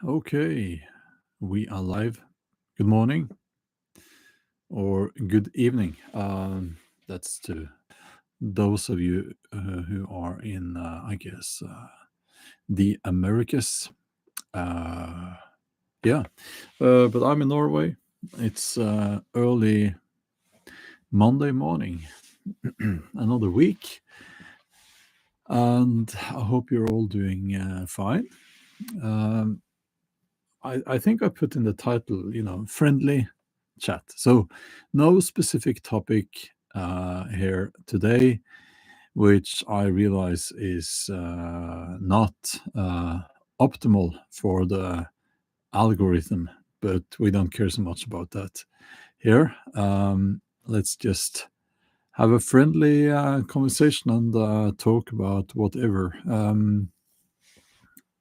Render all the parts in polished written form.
Okay, we are live. Good morning or good evening. That's to those of you who are in, I guess, the Americas. Uh, yeah, but I'm in Norway. It's early Monday morning, another week, and I hope you're all doing fine. Um, I think I put in the title, friendly chat. So, no specific topic here today, which I realize is not optimal for the algorithm, but we don't care so much about that here. Let's just have a friendly conversation and talk about whatever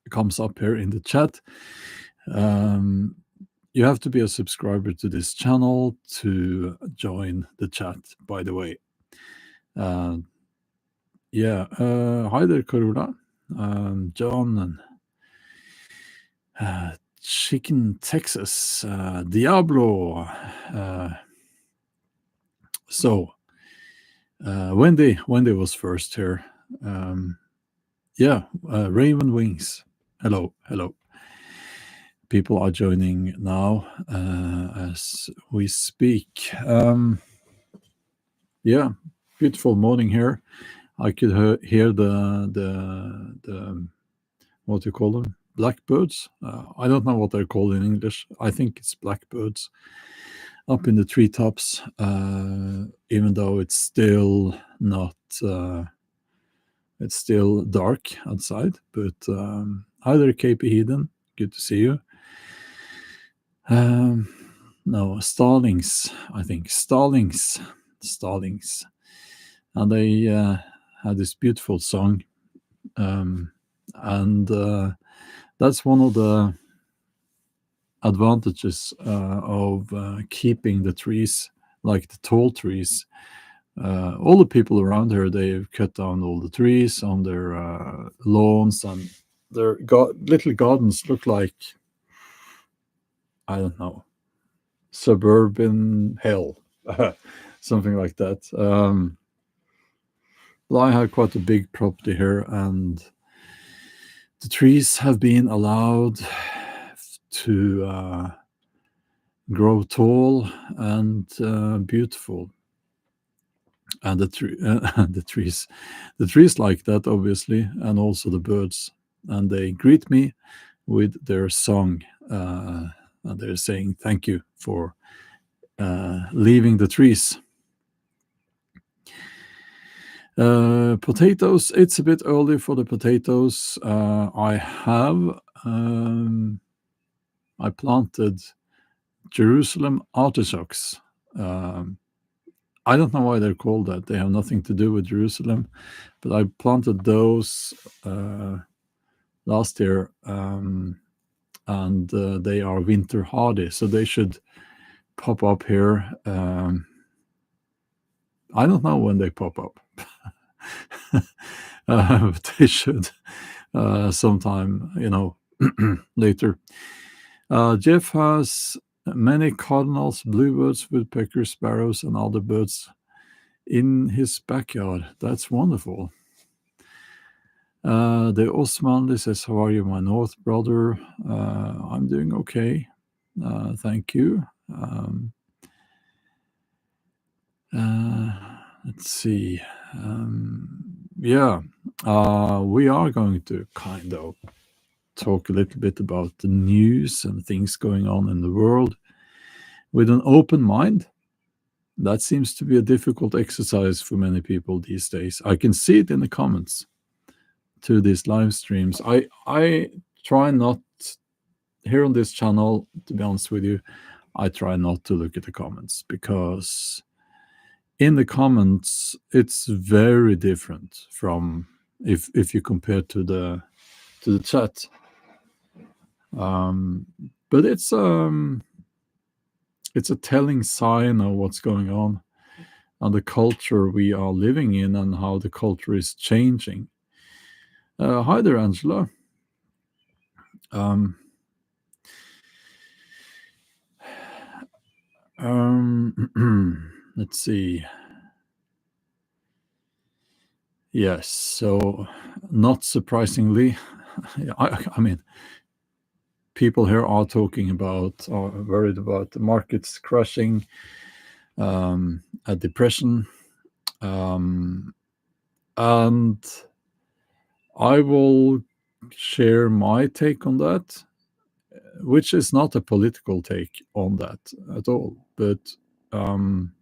comes up here in the chat. Um, you have to be a subscriber to this channel to join the chat, by the way. Uh, hi there, Karula, John, and Chicken Texas, Diablo. Uh, so, Wendy was first here. Raven Wings. Hello. People are joining now as we speak. Beautiful morning here. I could hear the what do you call them? Blackbirds. I don't know what they're called in English. I think it's blackbirds up in the treetops. Even though it's still not. It's still dark outside, but hi there, KP Heathen. Good to see you. No, Starlings, I think. Starlings. And they had this beautiful song. And that's one of the advantages of keeping the trees, like the tall trees. All the people around here, they've cut down all the trees on their lawns, and their little gardens look like, I don't know, suburban hell, something like that. Well, I have quite a big property here, and the trees have been allowed to grow tall and beautiful. And the trees like that, obviously, and also the birds. And they greet me with their song. And they're saying thank you for leaving the trees. Potatoes, it's a bit early for the potatoes. I planted Jerusalem artichokes. I don't know why they're called that. They have nothing to do with Jerusalem, but I planted those last year, and they are winter hardy, so they should pop up here. I don't know when they pop up. But they should sometime, later. Jeff has many cardinals, bluebirds, woodpeckers, sparrows, and other birds in his backyard. That's wonderful. The Osmanli says, how are you, my North brother? I'm doing okay. Thank you. Let's see. We are going to kind of talk a little bit about the news and things going on in the world with an open mind. That seems to be a difficult exercise for many people these days. I can see it in the comments to these live streams. I try not, here on this channel, to be honest with you, I try not to look at the comments, because in the comments it's very different from if you compare to the chat. But it's a telling sign of what's going on and the culture we are living in and how the culture is changing. Hi there, Angela. Let's see. Yes, so not surprisingly, I mean, people here are talking about, are worried about the markets crashing, a depression, um, and I will share my take on that, which is not a political take on that at all, but um,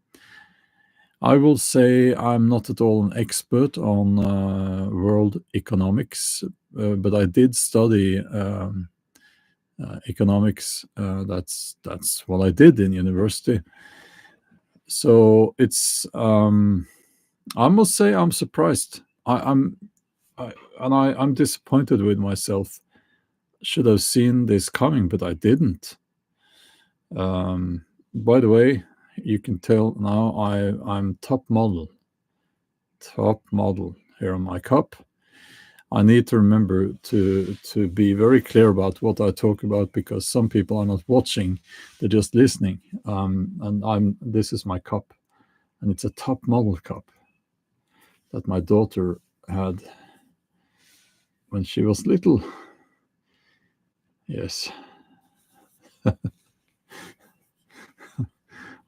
I will say I'm not at all an expert on world economics, but I did study economics. That's what I did in university. So it's I must say I'm surprised. I'm disappointed with myself. Should have seen this coming, but I didn't. By the way, you can tell now I'm top model here on my cup. I need to remember to be very clear about what I talk about, because some people are not watching; they're just listening. And this is my cup, and it's a top model cup that my daughter had when she was little. Yes.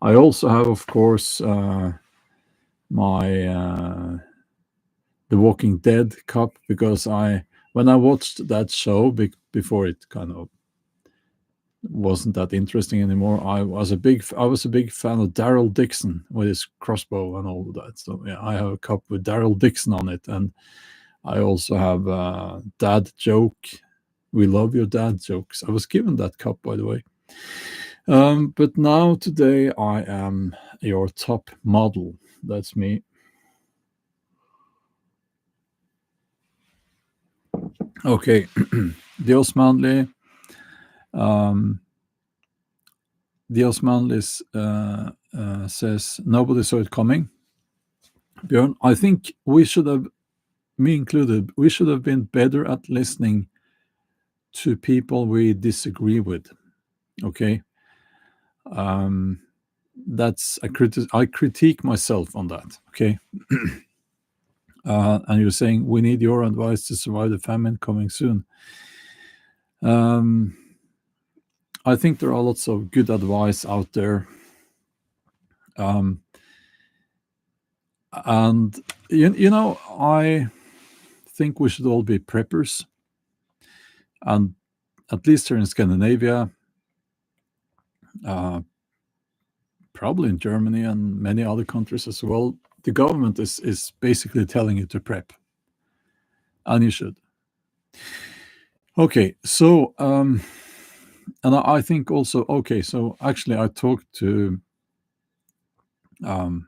I also have, of course, my The Walking Dead cup, because when I watched that show before it kind of wasn't that interesting anymore, I was a big fan of Daryl Dixon with his crossbow and all of that. So yeah, I have a cup with Daryl Dixon on it, and I also have a dad joke. We love your dad jokes. I was given that cup, by the way. But now today I am your top model. That's me. Okay, Dios Manley. Dios Manley says nobody saw it coming. Bjorn, I think we should have, me included, we should have been better at listening to people we disagree with. Okay, that's I critique myself on that. Okay, and you're saying we need your advice to survive the famine coming soon. I think there are lots of good advice out there, and I think we should all be preppers, and at least here in Scandinavia, probably in Germany and many other countries as well, the government is basically telling you to prep, and you should. Okay, so and I think also, okay, so actually I talked to one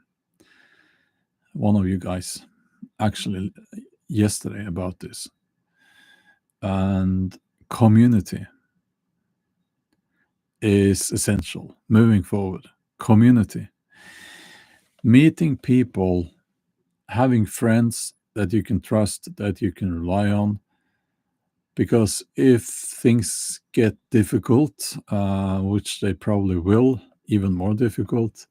of you guys actually yesterday about this, and community is essential moving forward. Community, meeting people, having friends that you can trust, that you can rely on, because if things get difficult, which they probably will, even more difficult,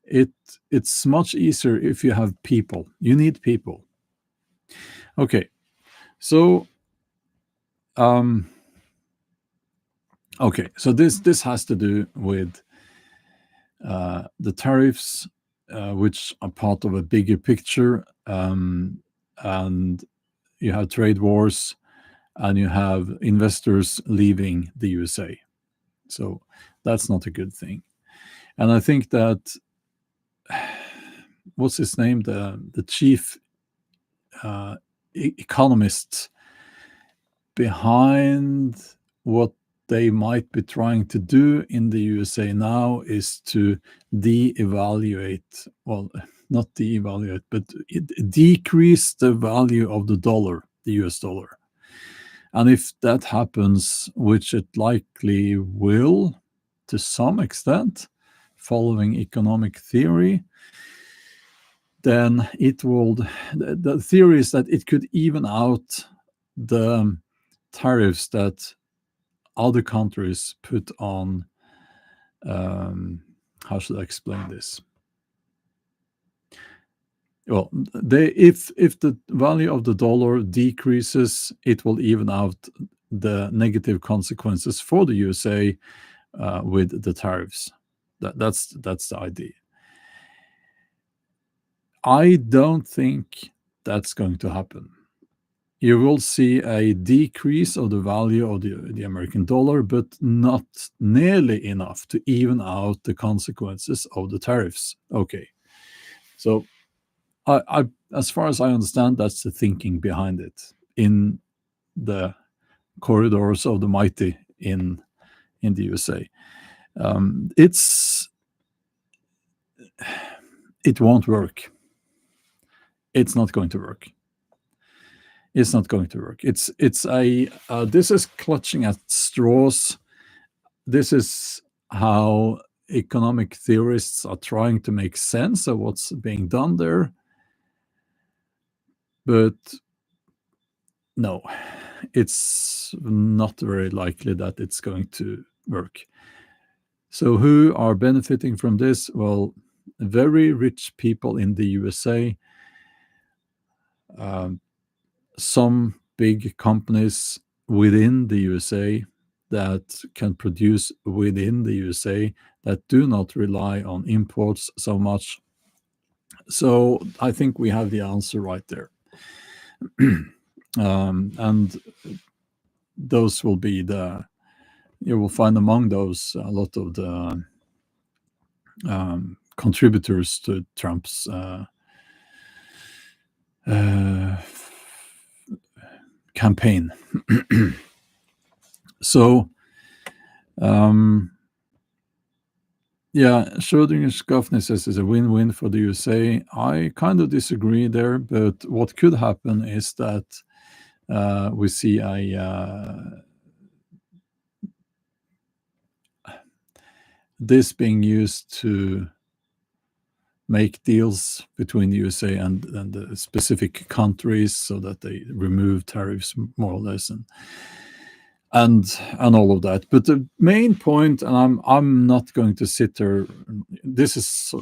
it's much easier if you have people. You need people. Okay, so this has to do with the tariffs, which are part of a bigger picture, and you have trade wars, and you have investors leaving the USA. So that's not a good thing. And I think that what's his name, the chief economist behind what they might be trying to do in the USA now is to de-evaluate, well, not de-evaluate, but decrease the value of the dollar, the US dollar. And if that happens, which it likely will to some extent, following economic theory, then it will, the theory is that it could even out the tariffs that other countries put on, how how should I explain this? Well, if the value of the dollar decreases, it will even out the negative consequences for the USA with the tariffs. That's the idea. I don't think that's going to happen. You will see a decrease of the value of the American dollar, but not nearly enough to even out the consequences of the tariffs. Okay, so I as far as I understand, that's the thinking behind it in the corridors of the mighty in the USA. It won't work. It's not going to work. It's not going to work. It's a this is clutching at straws. This is how economic theorists are trying to make sense of what's being done there. But no, it's not very likely that it's going to work. So who are benefiting from this? Well, very rich people in the USA, some big companies within the USA that can produce within the USA that do not rely on imports so much. So I think we have the answer right there. And those will be you will find among those a lot of the contributors to Trump's campaign. So, yeah, Schrödinger's Gaffney says it's a win-win for the USA. I kind of disagree there, but what could happen is that we see this being used to make deals between the USA and the specific countries so that they remove tariffs more or less and all of that. But the main point, and I'm not going to sit there, this is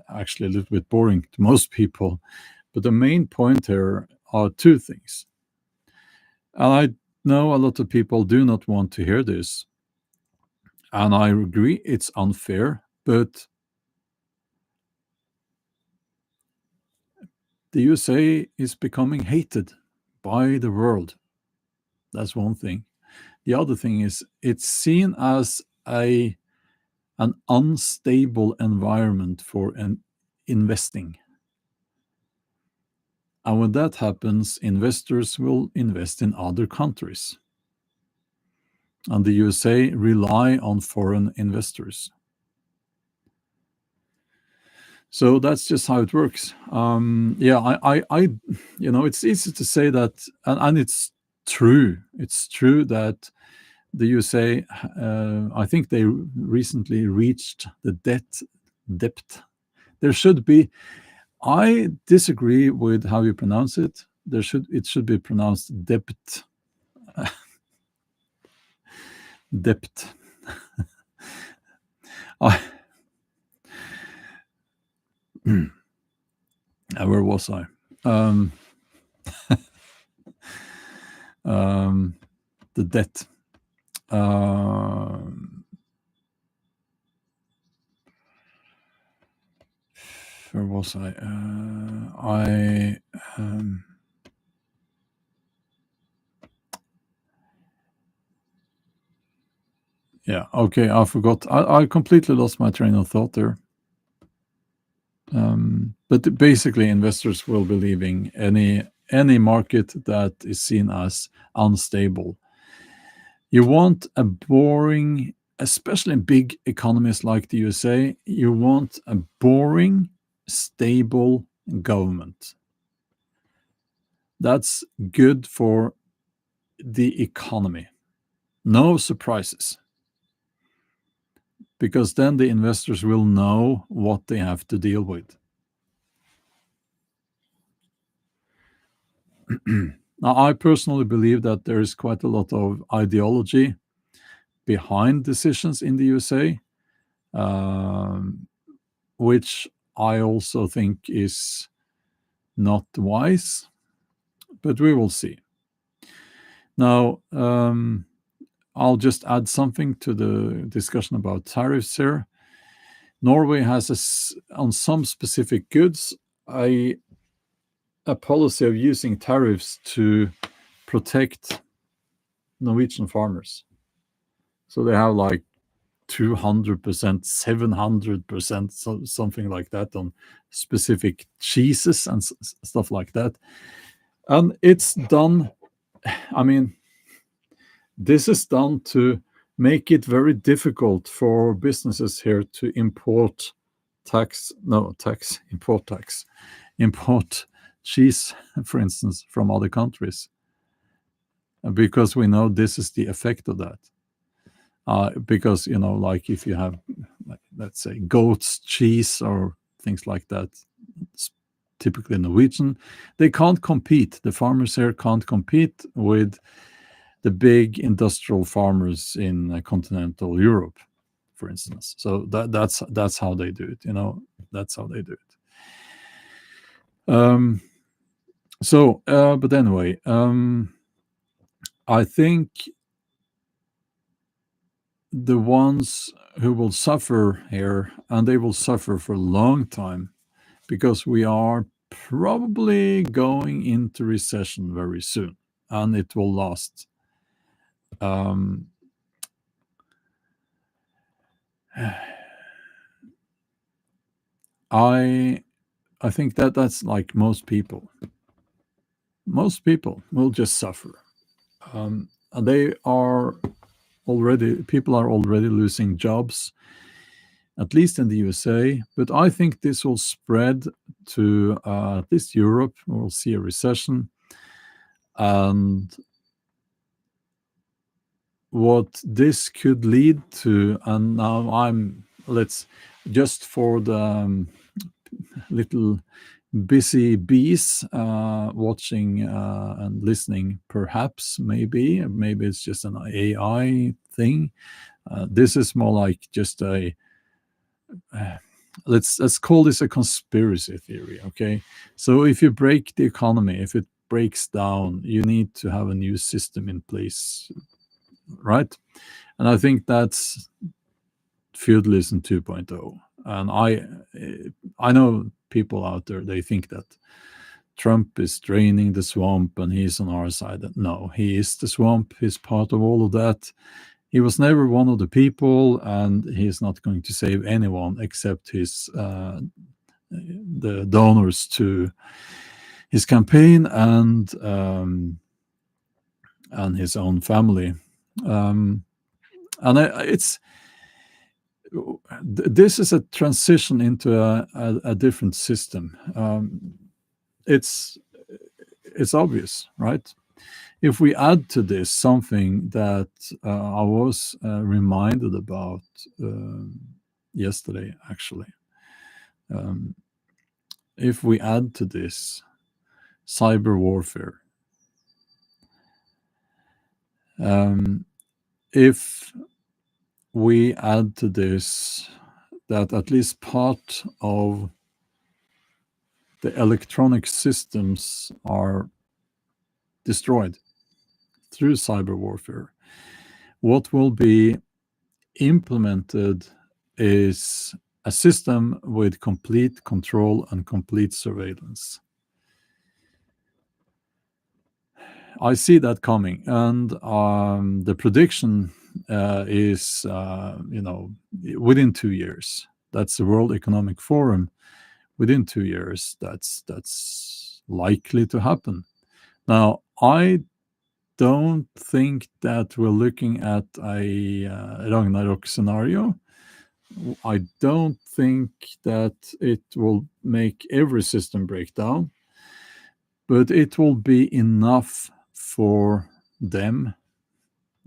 actually a little bit boring to most people, but the main point here are two things. And I know a lot of people do not want to hear this. And I agree it's unfair, but the USA is becoming hated by the world. That's one thing. The other thing is it's seen as an unstable environment for investing. And when that happens, investors will invest in other countries. And the USA rely on foreign investors. So that's just how it works. It's easy to say that, and it's true. It's true that the USA, I think they recently reached the depth. There should be. I disagree with how you pronounce it. It should be pronounced depth. Depth. Where was I? The debt. Where was I? Yeah, okay, I forgot. I completely lost my train of thought there. But basically, investors will be leaving any market that is seen as unstable. You want a boring, especially in big economies like the USA, you want a boring, stable government. That's good for the economy. No surprises. Because then the investors will know what they have to deal with. Now, I personally believe that there is quite a lot of ideology behind decisions in the USA. which I also think is not wise, but we will see. Now, I'll just add something to the discussion about tariffs here. Norway has, on some specific goods, a policy of using tariffs to protect Norwegian farmers. So they have like 200%, 700%, something like that on specific cheeses and stuff like that. And it's done, I mean, this is done to make it very difficult for businesses here to import cheese, for instance, from other countries, because we know this is the effect of that. Because, like if you have, let's say, goat's cheese or things like that, it's typically Norwegian, they can't compete. The farmers here can't compete with the big industrial farmers in continental Europe, for instance. So that's how they do it. That's how they do it. But anyway, I think the ones who will suffer here, and they will suffer for a long time, because we are probably going into recession very soon, and it will last. I think that's like most people. Most people will just suffer. And people are already losing jobs, at least in the USA. But I think this will spread to at least Europe. We'll see a recession. And what this could lead to, and now let's just for the little busy bees watching and listening, perhaps, maybe it's just an AI thing. This is more like just a let's call this a conspiracy theory, okay? So if you break the economy, if it breaks down, you need to have a new system in place, right? And I think that's feudalism 2.0. And I know people out there, they think that Trump is draining the swamp and he's on our side. No, he is the swamp. He's part of all of that. He was never one of the people, and he's not going to save anyone except the donors to his campaign and his own family. This is a transition into a different system. It's obvious, right? If we add to this something that I was reminded about yesterday, actually, if we add to this cyber warfare, if we add to this that at least part of the electronic systems are destroyed through cyber warfare, what will be implemented is a system with complete control and complete surveillance. I see that coming, and the prediction is, within 2 years. That's the World Economic Forum. Within 2 years, that's likely to happen. Now, I don't think that we're looking at a Ragnarok scenario. I don't think that it will make every system break down, but it will be enough for them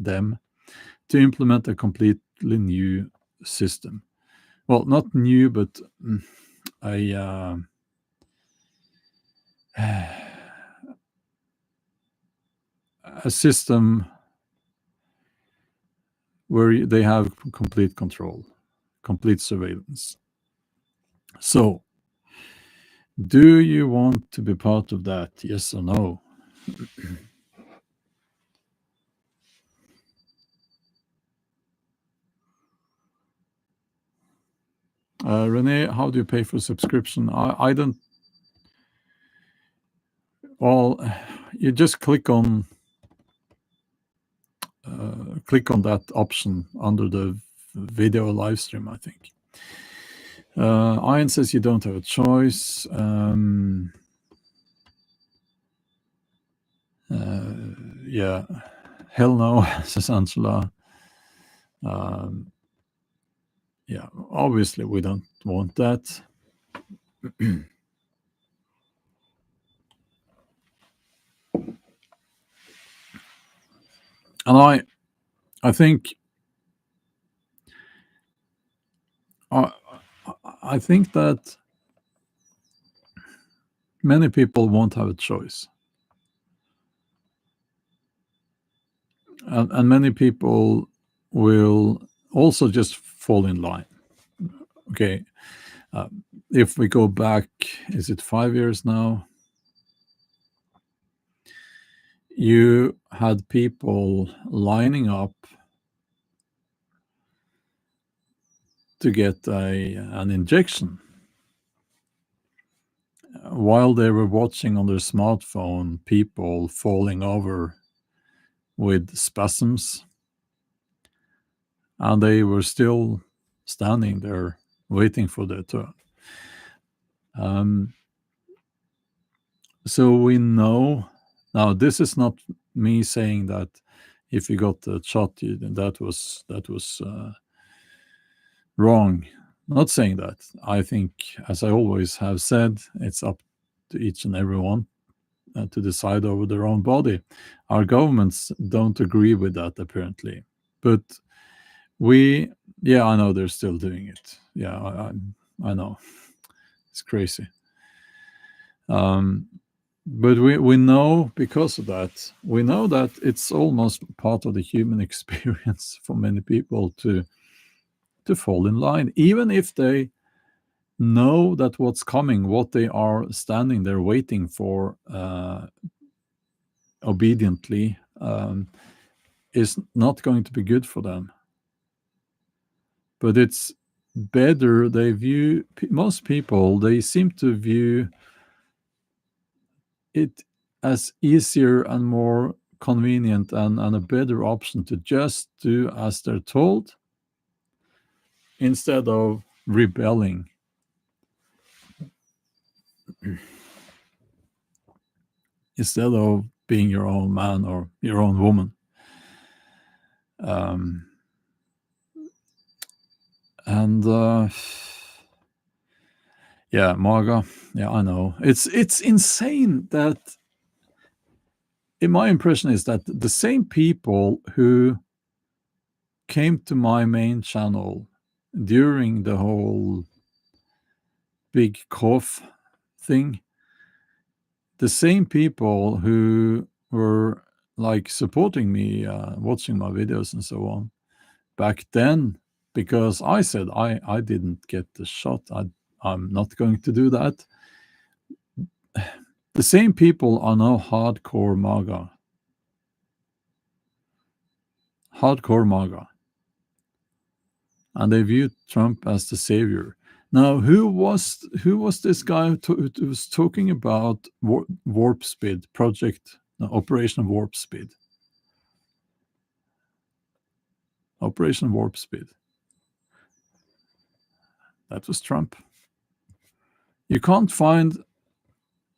to implement a completely new system. Well, not new, but a system where they have complete control, complete surveillance. So, do you want to be part of that? Yes or no? Renee, how do you pay for subscription? I don't. Well, you just click on that option under the video live stream, I think. Ian says you don't have a choice. Yeah, hell no, says Angela. Yeah, obviously we don't want that. And I think I think that many people won't have a choice, and many people will also just fall in line. Okay, if we go back, is it 5 years now? You had people lining up to get an injection while they were watching on their smartphone people falling over with spasms, and they were still standing there waiting for their turn. So we know now. This is not me saying that if you got the shot, that was wrong. Not saying that. I think, as I always have said, it's up to each and every one to decide over their own body. Our governments don't agree with that, apparently. But yeah, I know they're still doing it. Yeah, I know. It's crazy. But we know, because of that, we know that it's almost part of the human experience for many people to fall in line, even if they know that what's coming, what they are standing there waiting for obediently, is not going to be good for them. But it's better. Most people, they seem to view it as easier and more convenient and a better option to just do as they're told instead of rebelling. Instead of being your own man or your own woman. And yeah, Marga, yeah, I know. It's insane that, in my impression, is that the same people who came to my main channel during the whole big cough thing, the same people who were like supporting me, watching my videos and so on back then, because I said I didn't get the shot. I'm not going to do that. The same people are now hardcore MAGA. Hardcore MAGA. And they view Trump as the savior. Now, who was this guy who was talking about warp speed project, no, Operation Warp Speed? Operation Warp Speed. That was Trump. You can't find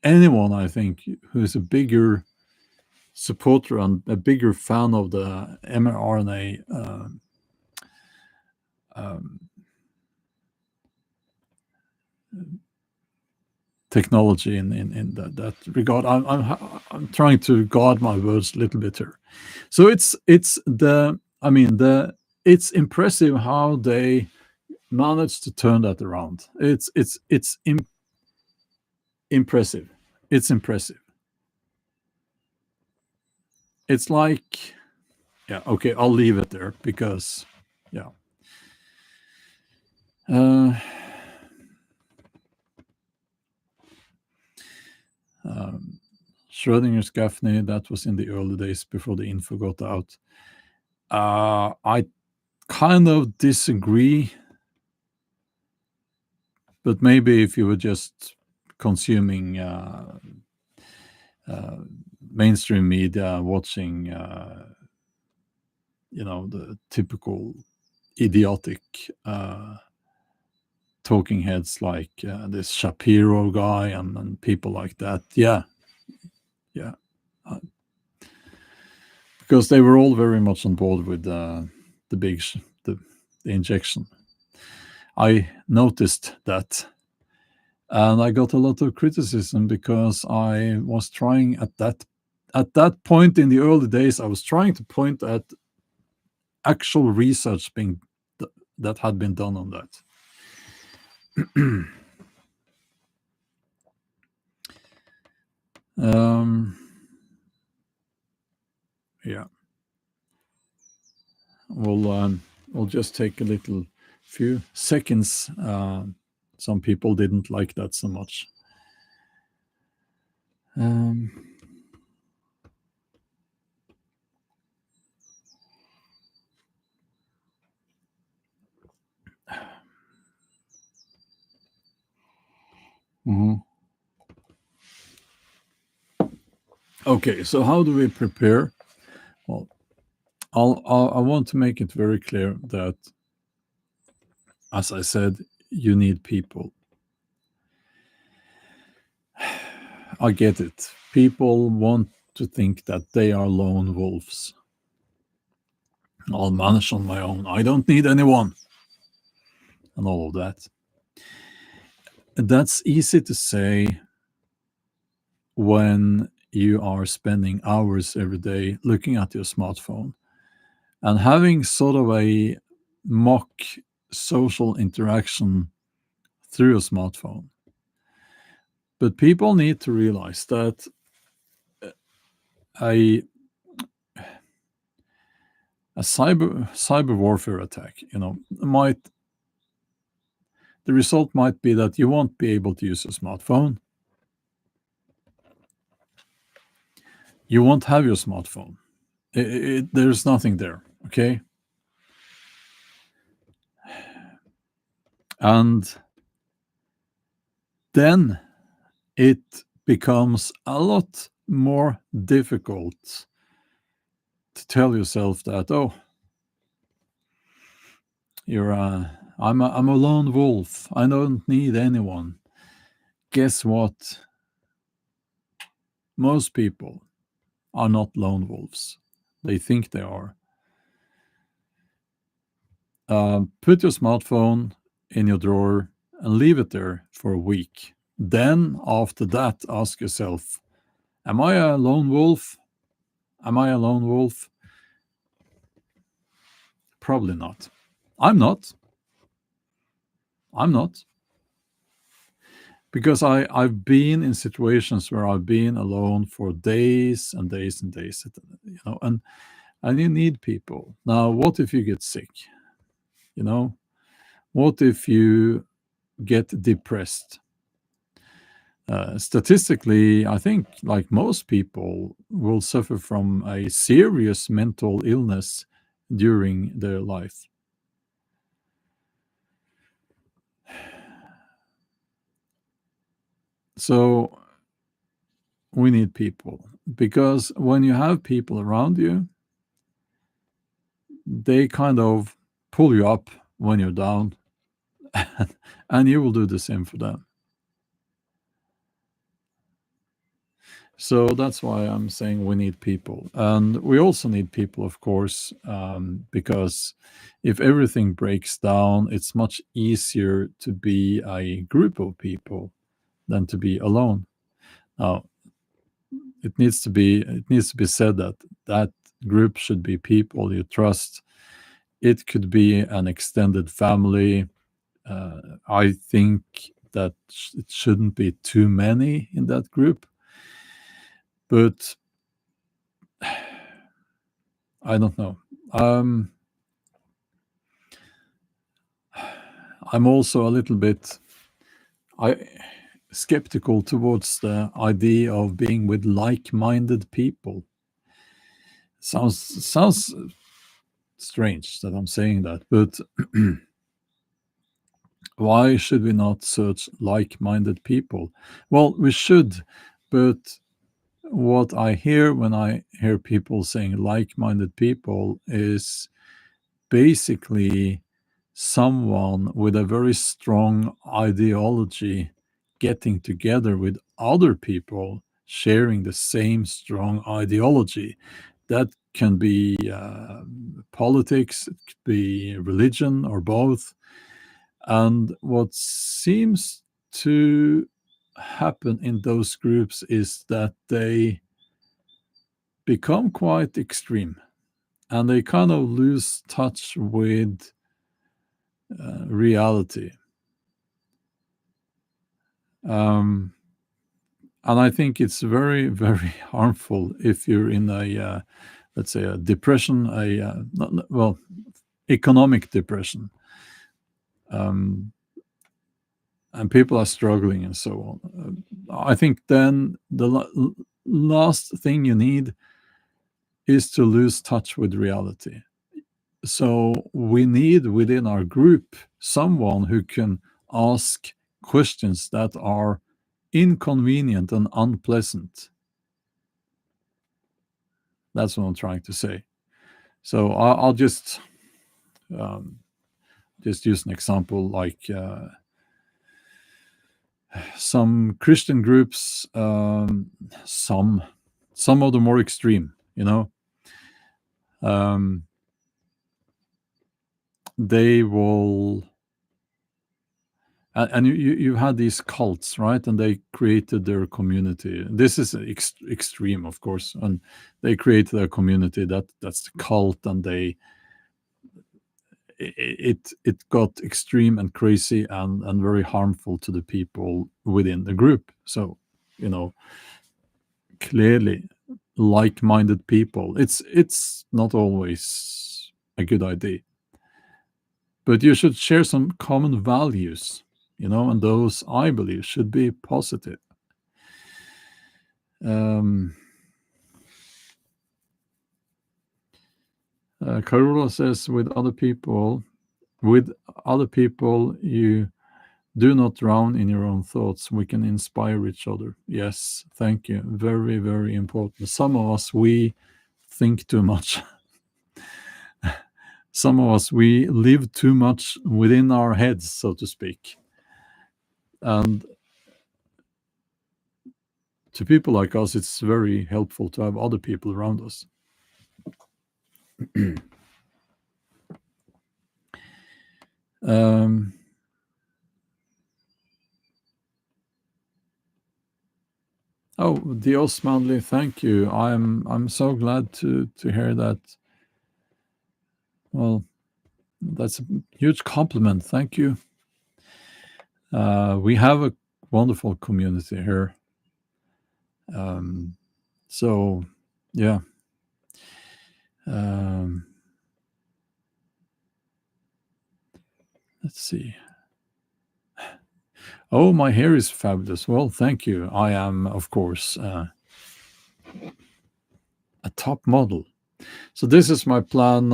anyone, I think, who is a bigger supporter and a bigger fan of the mRNA technology in that regard. I'm trying to guard my words a little bit here. So it's impressive how they managed to turn that around. It's impressive. It's impressive. It's like, yeah, okay, I'll leave it there because, yeah. Schrodinger's Gaffney, that was in the early days before the info got out. I kind of disagree, but maybe if you were just consuming mainstream media, watching, the typical idiotic talking heads like this Shapiro guy and people like that. Yeah. Because they were all very much on board with the injection. I noticed that, and I got a lot of criticism because I was trying at that point in the early days. I was trying to point at actual research that had been done on that. Yeah. We'll just take a few seconds. Some people didn't like that so much. Okay, so how do we prepare? Well, I want to make it very clear that, as I said, you need people. I get it. People want to think that they are lone wolves. I'll manage on my own. I don't need anyone. And all of that. That's easy to say when you are spending hours every day looking at your smartphone and having sort of a mock social interaction through a smartphone. But people need to realize that a cyber warfare attack, the result might be that you won't be able to use a smartphone. You won't have your smartphone. There's nothing there, okay? And then it becomes a lot more difficult to tell yourself that, I'm a lone wolf. I don't need anyone. Guess what? Most people are not lone wolves. They think they are. Put your smartphone in your drawer and leave it there for a week. Then, after that, ask yourself, am I a lone wolf? Am I a lone wolf? Probably not. I'm not. Because I've been in situations where I've been alone for days and days and days, and you need people. Now, what if you get sick? What if you get depressed? Statistically, I think, like most people, will suffer from a serious mental illness during their life. So we need people, because when you have people around you, they kind of pull you up when you're down, and you will do the same for them. So that's why I'm saying we need people. And we also need people, of course, because if everything breaks down, it's much easier to be a group of people than to be alone. Now, it needs to be said that that group should be people you trust. It could be an extended family. I think that it shouldn't be too many in that group. But I don't know. I'm also a little bit. skeptical towards the idea of being with like-minded people. Sounds strange that I'm saying that, but why should we not search like-minded people? Well, we should, but what I hear when I hear people saying like-minded people is basically someone with a very strong ideology getting together with other people sharing the same strong ideology. That can be politics, it could be religion, or both. And what seems to happen in those groups is that they become quite extreme and they kind of lose touch with reality. Um, and I think it's very, very harmful if you're in a, let's say, a depression, well, economic depression, um, and people are struggling and so on. I think then the last thing you need is to lose touch with reality. So we need within our group someone who can ask questions that are inconvenient and unpleasant. That's what I'm trying to say. So I'll um, just use an example like some Christian groups, some of the more extreme, um, they will and you had these cults, right? And they created their community. This is extreme, of course, and they created a community that's the cult, and it got extreme and crazy and very harmful to the people within the group. So, clearly, like-minded people, it's not always a good idea, but you should share some common values, and those, I believe, should be positive. Um, Carola says, with other people, you do not drown in your own thoughts. We can inspire each other. Yes, thank you. Very, very important. Some of us, we think too much. Some of us, we live too much within our heads, so to speak. And to people like us, it's very helpful to have other people around us. Oh, the Osmanli, thank you. I'm so glad to hear that. Well, that's a huge compliment. Thank you. We have a wonderful community here. So, yeah. Let's see. Oh, my hair is fabulous. Well, thank you. I am, of course, a top model. So this is my plan.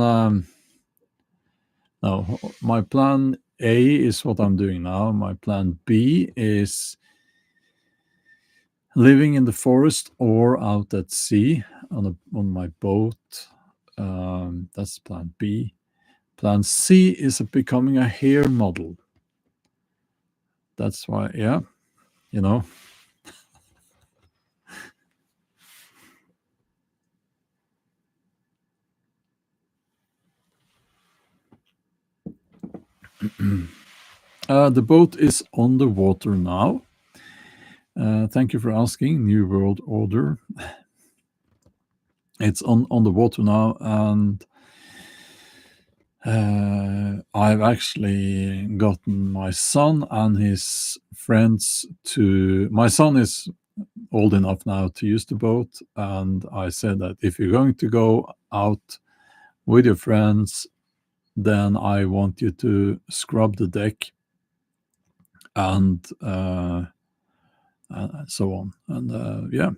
No, my plan A is what I'm doing now. My plan B is living in the forest or out at sea on my boat. That's plan B. Plan C is becoming a hair model. That's why, yeah, you know. The boat is on the water now. Thank you for asking. New World Order. It's on the water now, and I've actually gotten my son and his friends to. My son is old enough now to use the boat, and I said that if you're going to go out with your friends, then I want you to scrub the deck and and so on. And yeah,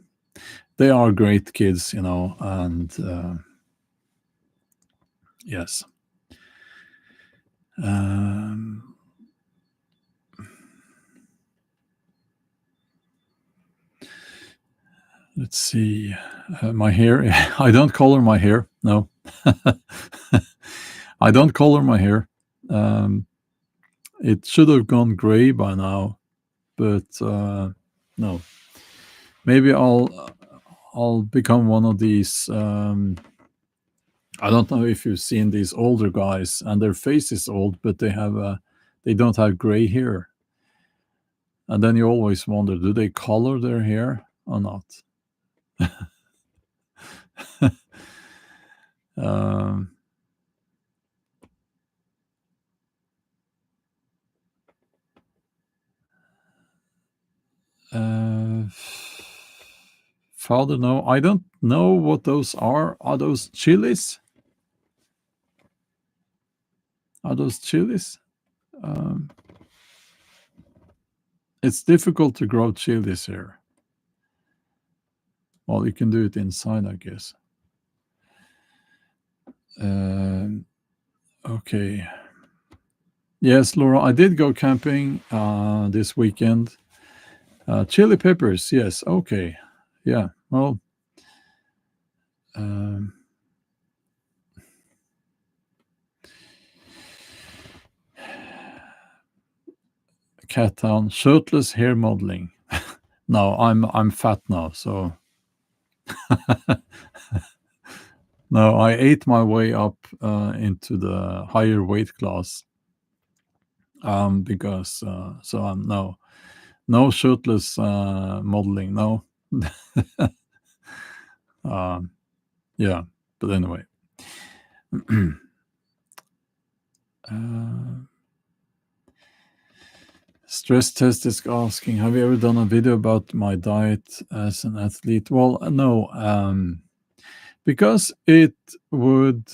they are great kids, and yes. Um, let's see. My hair. I don't color my hair. No. I don't color my hair. Um, it should have gone gray by now, but no. Maybe I'll become one of these. I don't know if you've seen these older guys, and their face is old, but they don't have gray hair. And then you always wonder, do they color their hair or not? um, uh, Father, no, I don't know what those are. Are those chilies? Are those chilies? Um, it's difficult to grow chilies here. Well, you can do it inside, I guess. Okay. Yes, Laura, I did go camping this weekend. Chili peppers, yes. Okay. Yeah. Well, um, cat town, shirtless hair modeling. No, I'm fat now, so no, I ate my way up into the higher weight class. Because so I'm no shirtless modeling. No. um, yeah, but anyway. uh, Stress test is asking, have you ever done a video about my diet as an athlete? Well, no, because it would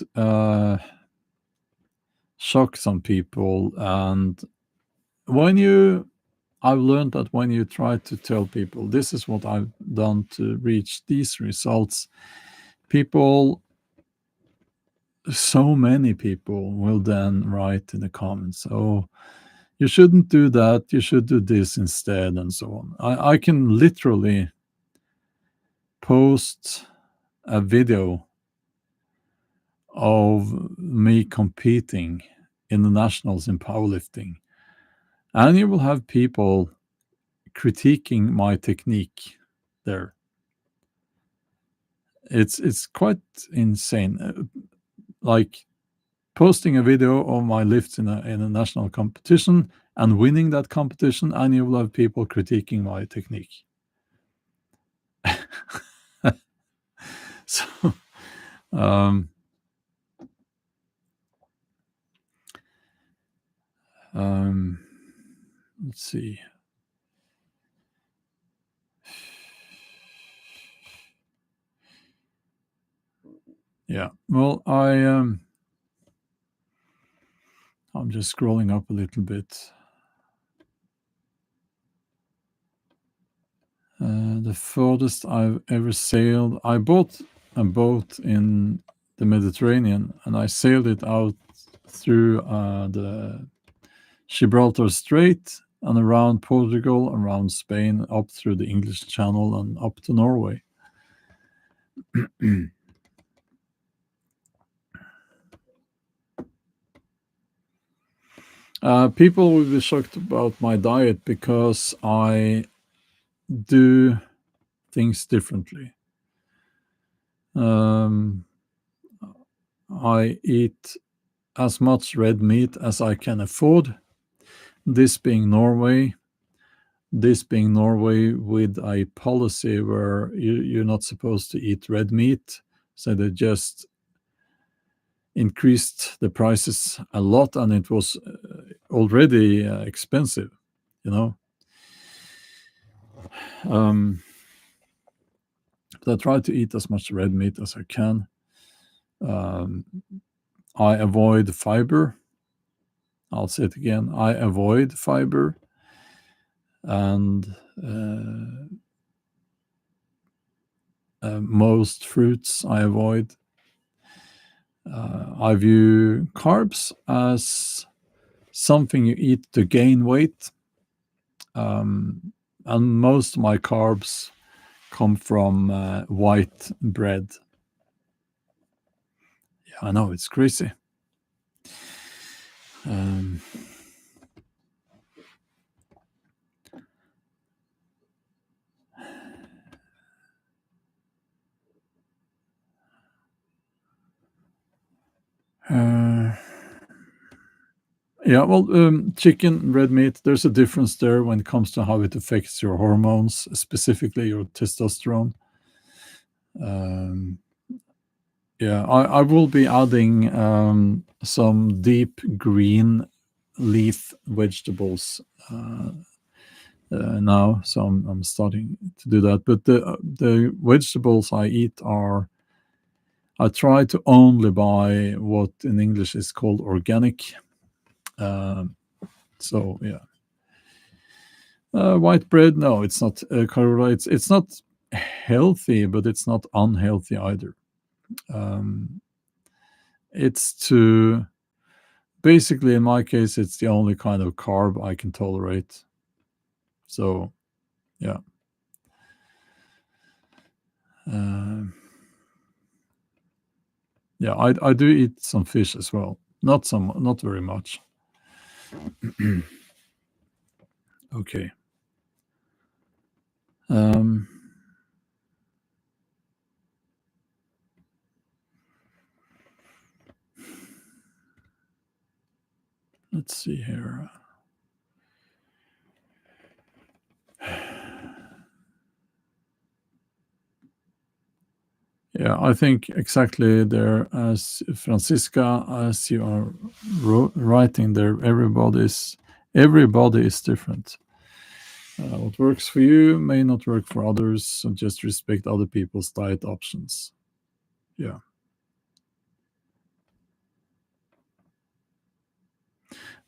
shock some people. And I've learned that when you try to tell people, this is what I've done to reach these results, so many people will then write in the comments, oh, you shouldn't do that, you should do this instead, and so on. I can literally post a video of me competing in the nationals in powerlifting, and you will have people critiquing my technique there. It's quite insane. Like posting a video of my lifts in a national competition and winning that competition, and you will have people critiquing my technique. So, um, let's see. Yeah. Well, I'm just scrolling up a little bit. The furthest I've ever sailed, I bought a boat in the Mediterranean, and I sailed it out through the Gibraltar Strait and around Portugal, around Spain, up through the English Channel and up to Norway. People will be shocked about my diet because I do things differently. I eat as much red meat as I can afford. This being Norway with a policy where you're not supposed to eat red meat. So they just increased the prices a lot, and it was already expensive, you know. But I try to eat as much red meat as I can. I avoid fiber. I'll say it again. I avoid fiber. and most fruits I avoid. I view carbs as something you eat to gain weight, and most of my carbs come from white bread. Yeah, I know, it's crazy. Um, uh, yeah, well, chicken, red meat, there's a difference there when it comes to how it affects your hormones, specifically your testosterone. Um, yeah, I will be adding some deep green leaf vegetables now, so I'm starting to do that. But the vegetables I eat I try to only buy what in English is called organic. Um, so yeah, white bread. No, it's not Carola. It's not healthy, but it's not unhealthy either. Um, it's to basically, in my case, it's the only kind of carb I can tolerate. So yeah. Um, yeah, I do eat some fish as well. Not very much. Okay. Um, let's see here. Yeah, I think exactly there, as Francisca, as you are writing there, everybody is different. What works for you may not work for others, so just respect other people's diet options. Yeah.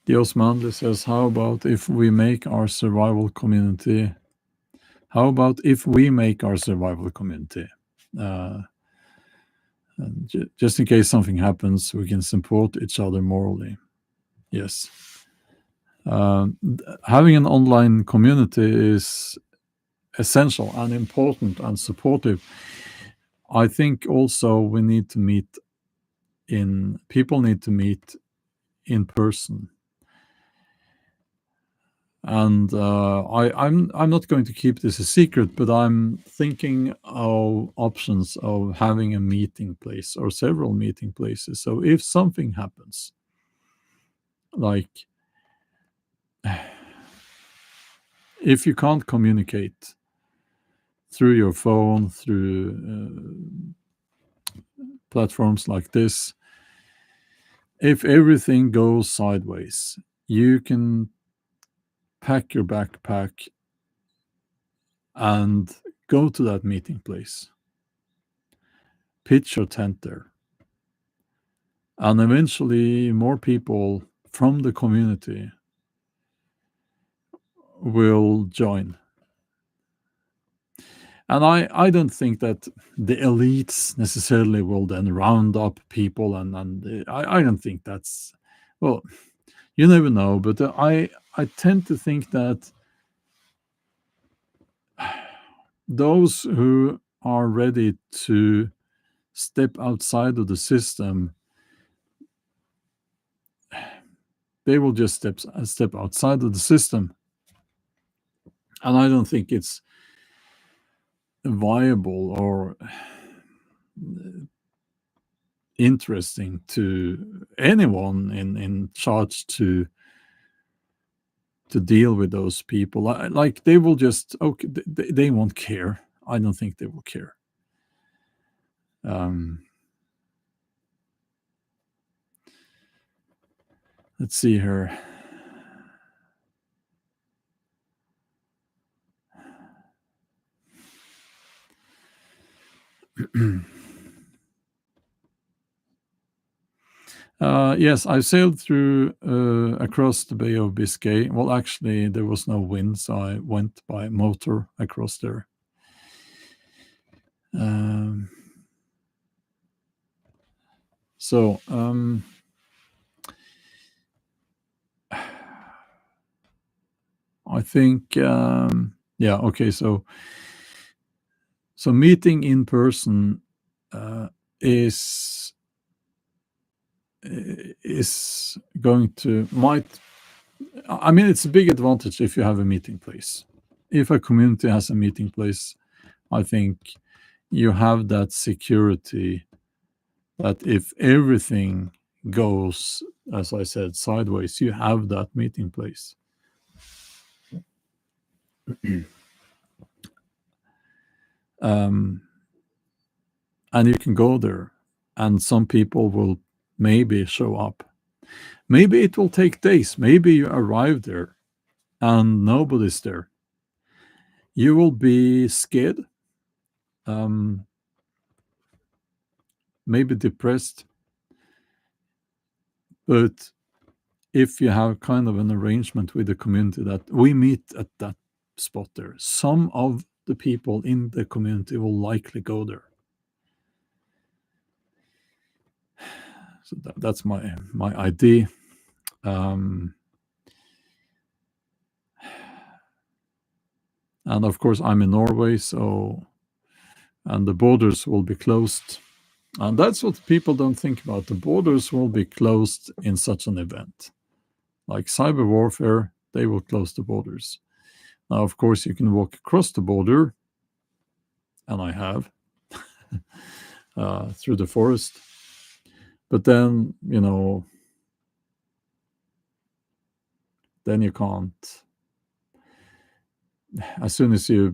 Dios Mandle says, how about if we make our survival community? How about if we make our survival community? Uh, and just in case something happens, we can support each other morally. Yes. Having an online community is essential and important and supportive. I think also we need to meet people need to meet in person. And I'm not going to keep this a secret, but I'm thinking of options of having a meeting place or several meeting places. So if something happens, like if you can't communicate through your phone, through platforms like this, if everything goes sideways, you can pack your backpack and go to that meeting place, pitch your tent there, and eventually more people from the community will join. And I don't think that the elites necessarily will then round up people, and I don't think that's, well, you never know, but I tend to think that those who are ready to step outside of the system, they will just step outside of the system. And I don't think it's viable or interesting to anyone in charge to deal with those people. Like they will just, okay, they won't care. I don't think they will care. Um, let's see here. Yes, I sailed through across the Bay of Biscay. Well, actually, there was no wind, so I went by motor across there. Um, so I think, yeah, okay. So meeting in person is going to might. I mean, it's a big advantage if you have a meeting place. If a community has a meeting place, I think you have that security that if everything goes, as I said, sideways, you have that meeting place. And you can go there, and some people will maybe show up. Maybe it will take days. Maybe you arrive there and nobody's there. You will be scared, maybe depressed, but if you have kind of an arrangement with the community that we meet at that spot there, some of the people in the community will likely go there. So that's my idea. And of course, I'm in Norway, and the borders will be closed. And that's what people don't think about. The borders will be closed in such an event. Like cyber warfare, they will close the borders. Now, of course, you can walk across the border, and I have, through the forest. But then, then you can't. As soon as it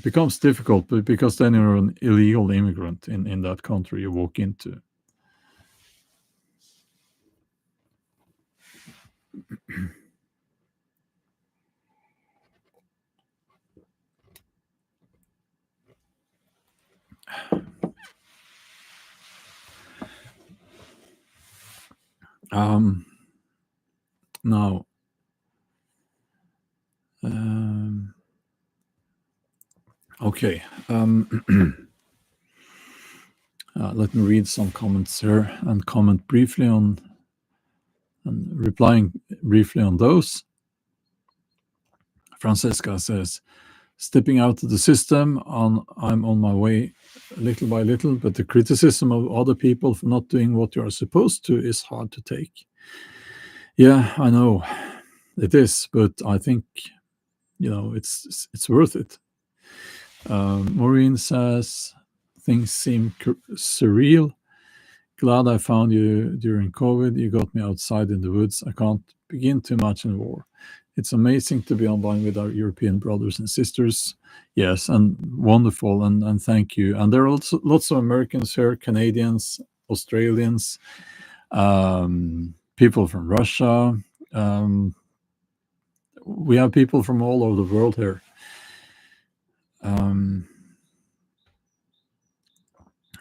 becomes difficult, but because then you're an illegal immigrant in that country you walk into. Now, okay. Let me read some comments here and comment briefly on, and replying briefly on those. Francesca says, stepping out of the system, I'm on my way little by little, but the criticism of other people for not doing what you are supposed to is hard to take. Yeah, I know it is, but I think, it's worth it. Maureen says, things seem surreal. Glad I found you during COVID. You got me outside in the woods. I can't begin to imagine war. It's amazing to be online with our European brothers and sisters. Yes, and wonderful, and thank you. And there are also lots of Americans here, Canadians, Australians, people from Russia. We have people from all over the world here.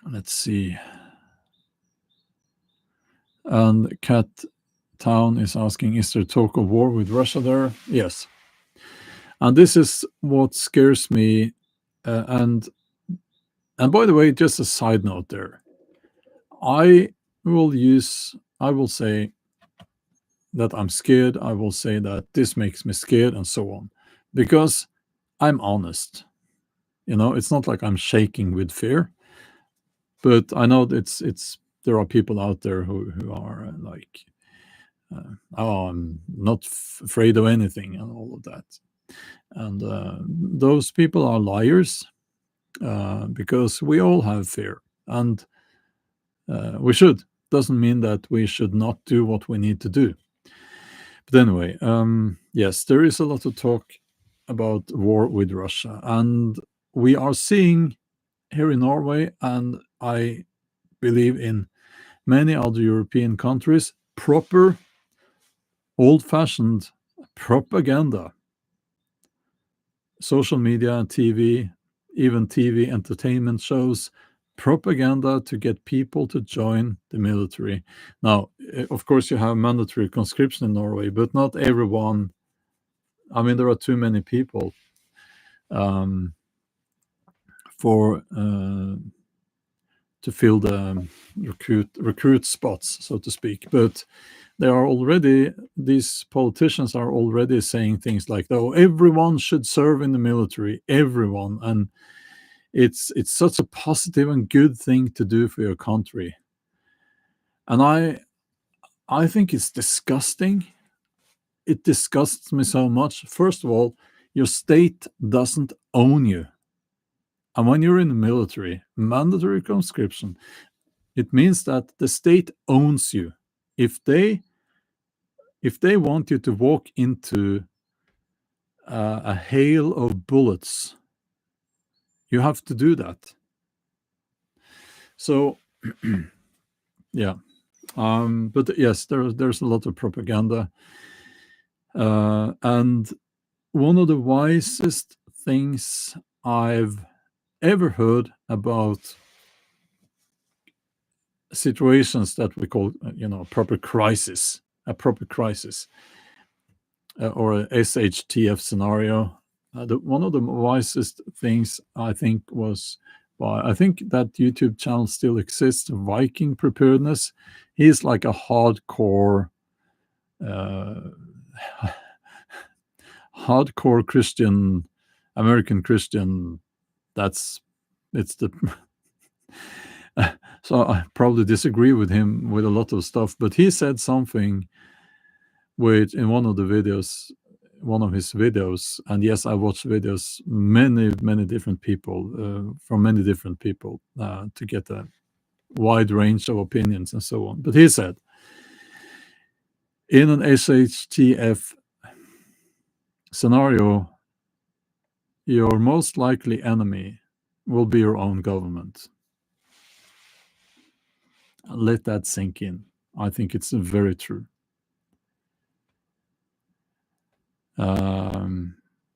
Let's see. And Cat Town is asking, is there talk of war with Russia there? Yes. And this is what scares me. And by the way, just a side note there. I will say that I'm scared. I will say that this makes me scared and so on. Because I'm honest. It's not like I'm shaking with fear. But I know that there are people out there who are like, oh, I'm not afraid of anything and all of that. And those people are liars, because we all have fear, and we should. Doesn't mean that we should not do what we need to do. But anyway, yes, there is a lot of talk about war with Russia, and we are seeing here in Norway, and I believe in many other European countries, proper old-fashioned propaganda. Social media, TV, even TV entertainment shows, propaganda to get people to join the military. Now, of course, you have mandatory conscription in Norway, but not everyone. I mean, there are too many people um, for to fill the recruit spots, so to speak. But these politicians are already saying things like, "Oh, everyone should serve in the military, everyone," and it's such a positive and good thing to do for your country. And I think it's disgusting. It disgusts me so much. First of all, your state doesn't own you. And when you're in the military, mandatory conscription, it means that the state owns you. If they want you to walk into a hail of bullets, you have to do that. So, yeah. But yes, there's a lot of propaganda. And one of the wisest things I've ever heard about situations that we call, a proper crisis, or a SHTF scenario. One of the wisest things I think was I think that YouTube channel still exists, Viking Preparedness. He's like a hardcore, uh, hardcore Christian, American Christian. It's the so I probably disagree with him with a lot of stuff, but he said something which in one of his videos, and yes, I watch videos many different people from many different people to get a wide range of opinions and so on. But he said, in an SHTF scenario, your most likely enemy will be your own government. Let that sink in. I think it's very true.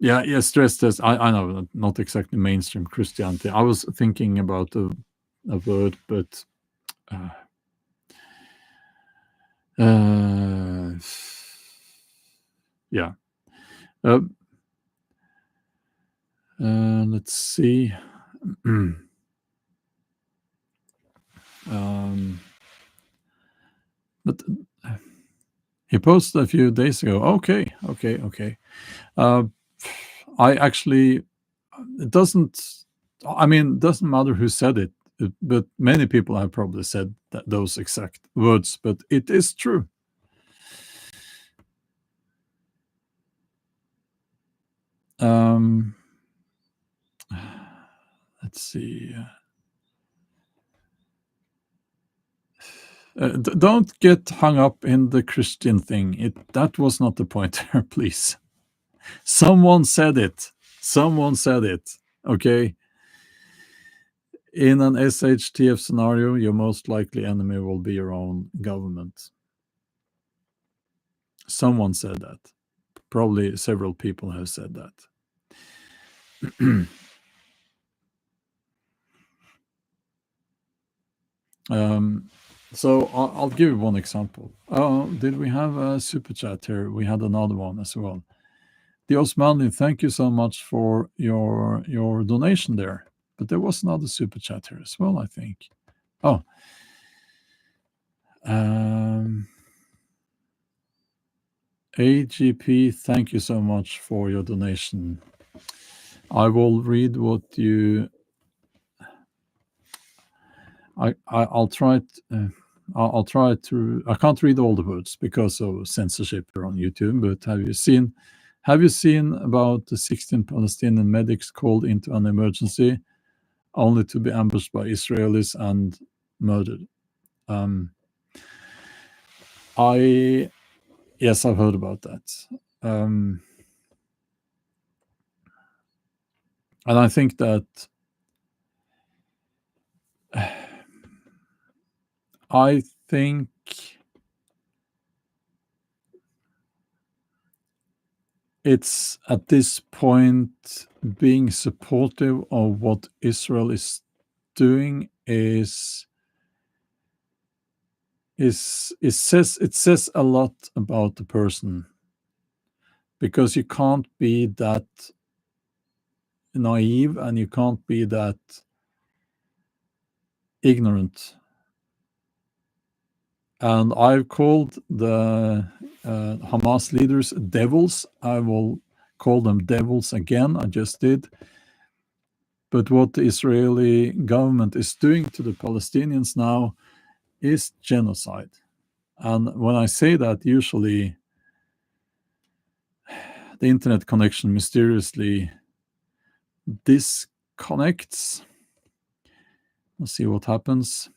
Yeah, stress test. I know, not exactly mainstream Christianity. I was thinking about a word, but yeah. Let's see. But he posted a few days ago. Okay. I actually, it doesn't. I mean, it doesn't matter who said it, but many people have probably said those exact words. But it is true. Let's see. Don't get hung up in the Christian thing. That was not the point here, please. Someone said it. Okay. In an SHTF scenario, your most likely enemy will be your own government. Someone said that. Probably several people have said that. So I'll give you one example. Did we have a super chat here? We had another one as well. The Osmani, thank you so much for your donation there. But there was another super chat here as well, I think. Oh. AGP, thank you so much for your donation. I will read what you. I'll try. I'll try to. I can't read all the words because of censorship here on YouTube. But have you seen about the 16 Palestinian medics called into an emergency, only to be ambushed by Israelis and murdered? Yes, I've heard about that. And I think that it's at this point being supportive of what Israel is doing is it says a lot about the person, because you can't be that naive and you can't be that ignorant. And I've called the Hamas leaders devils. I will call them devils again. I just did. But what the Israeli government is doing to the Palestinians now is genocide. And when I say that, usually the internet connection mysteriously disconnects. Let's see what happens.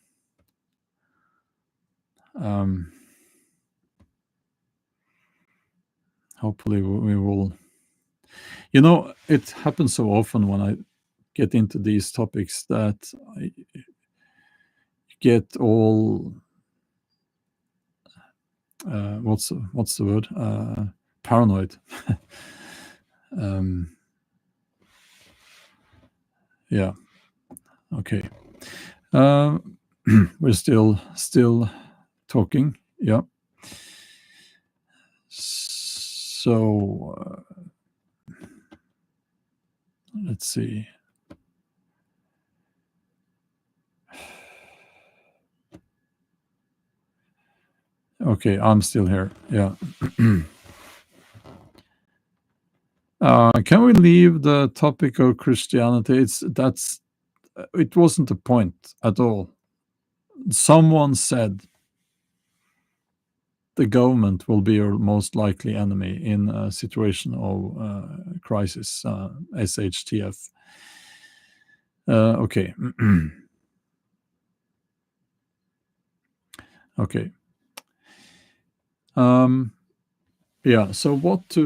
Hopefully we will. It happens so often when I get into these topics that I get all what's the word? Paranoid. Yeah. Okay. We're still talking. Yeah. So let's see. Okay, I'm still here. Yeah. Can we leave the topic of Christianity? It wasn't the point at all. Someone said the government will be your most likely enemy in a situation of crisis, SHTF. Okay. Okay. Yeah, so what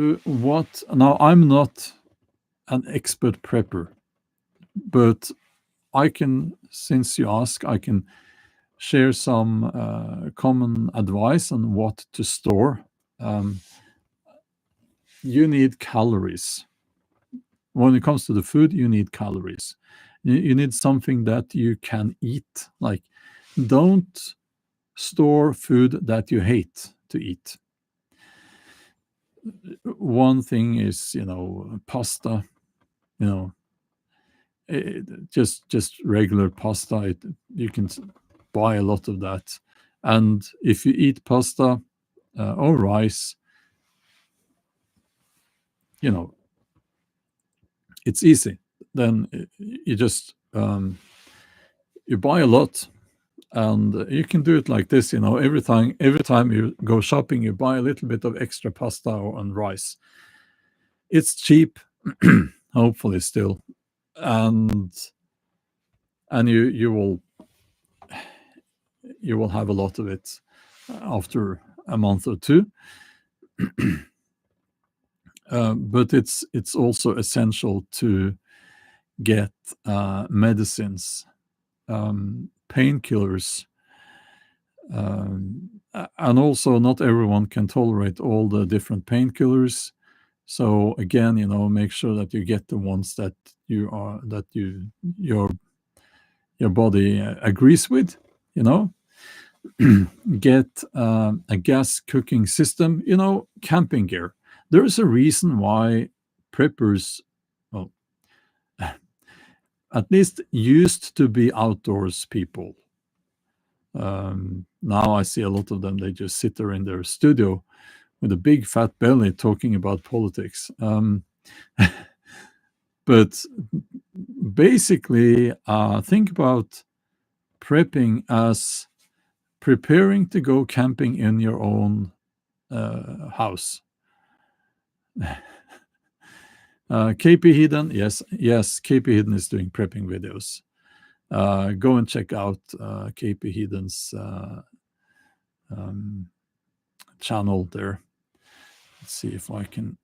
now, I'm not an expert prepper, but I can, since you ask, I can share some common advice on what to store. You need calories. When it comes to the food, you need calories. You need something that you can eat. Like, don't store food that you hate to eat. One thing is, pasta, just regular pasta. You can buy a lot of that. And if you eat pasta or rice, it's easy. Then you just you buy a lot, and you can do it like this. Every time you go shopping, you buy a little bit of extra pasta and rice. It's cheap, hopefully still, and you will have a lot of it after a month or two. But it's also essential to get medicines, painkillers, and also not everyone can tolerate all the different painkillers. So again, make sure that you get the ones that your body agrees with. Get a gas cooking system. Camping gear. There is a reason why preppers, well, at least used to be outdoors people. Now I see a lot of them, they just sit there in their studio with a big fat belly talking about politics. But basically, think about prepping as preparing to go camping in your own house. KP Hidden, yes, KP Hidden is doing prepping videos. Go and check out KP Hidden's channel there. Let's see if I can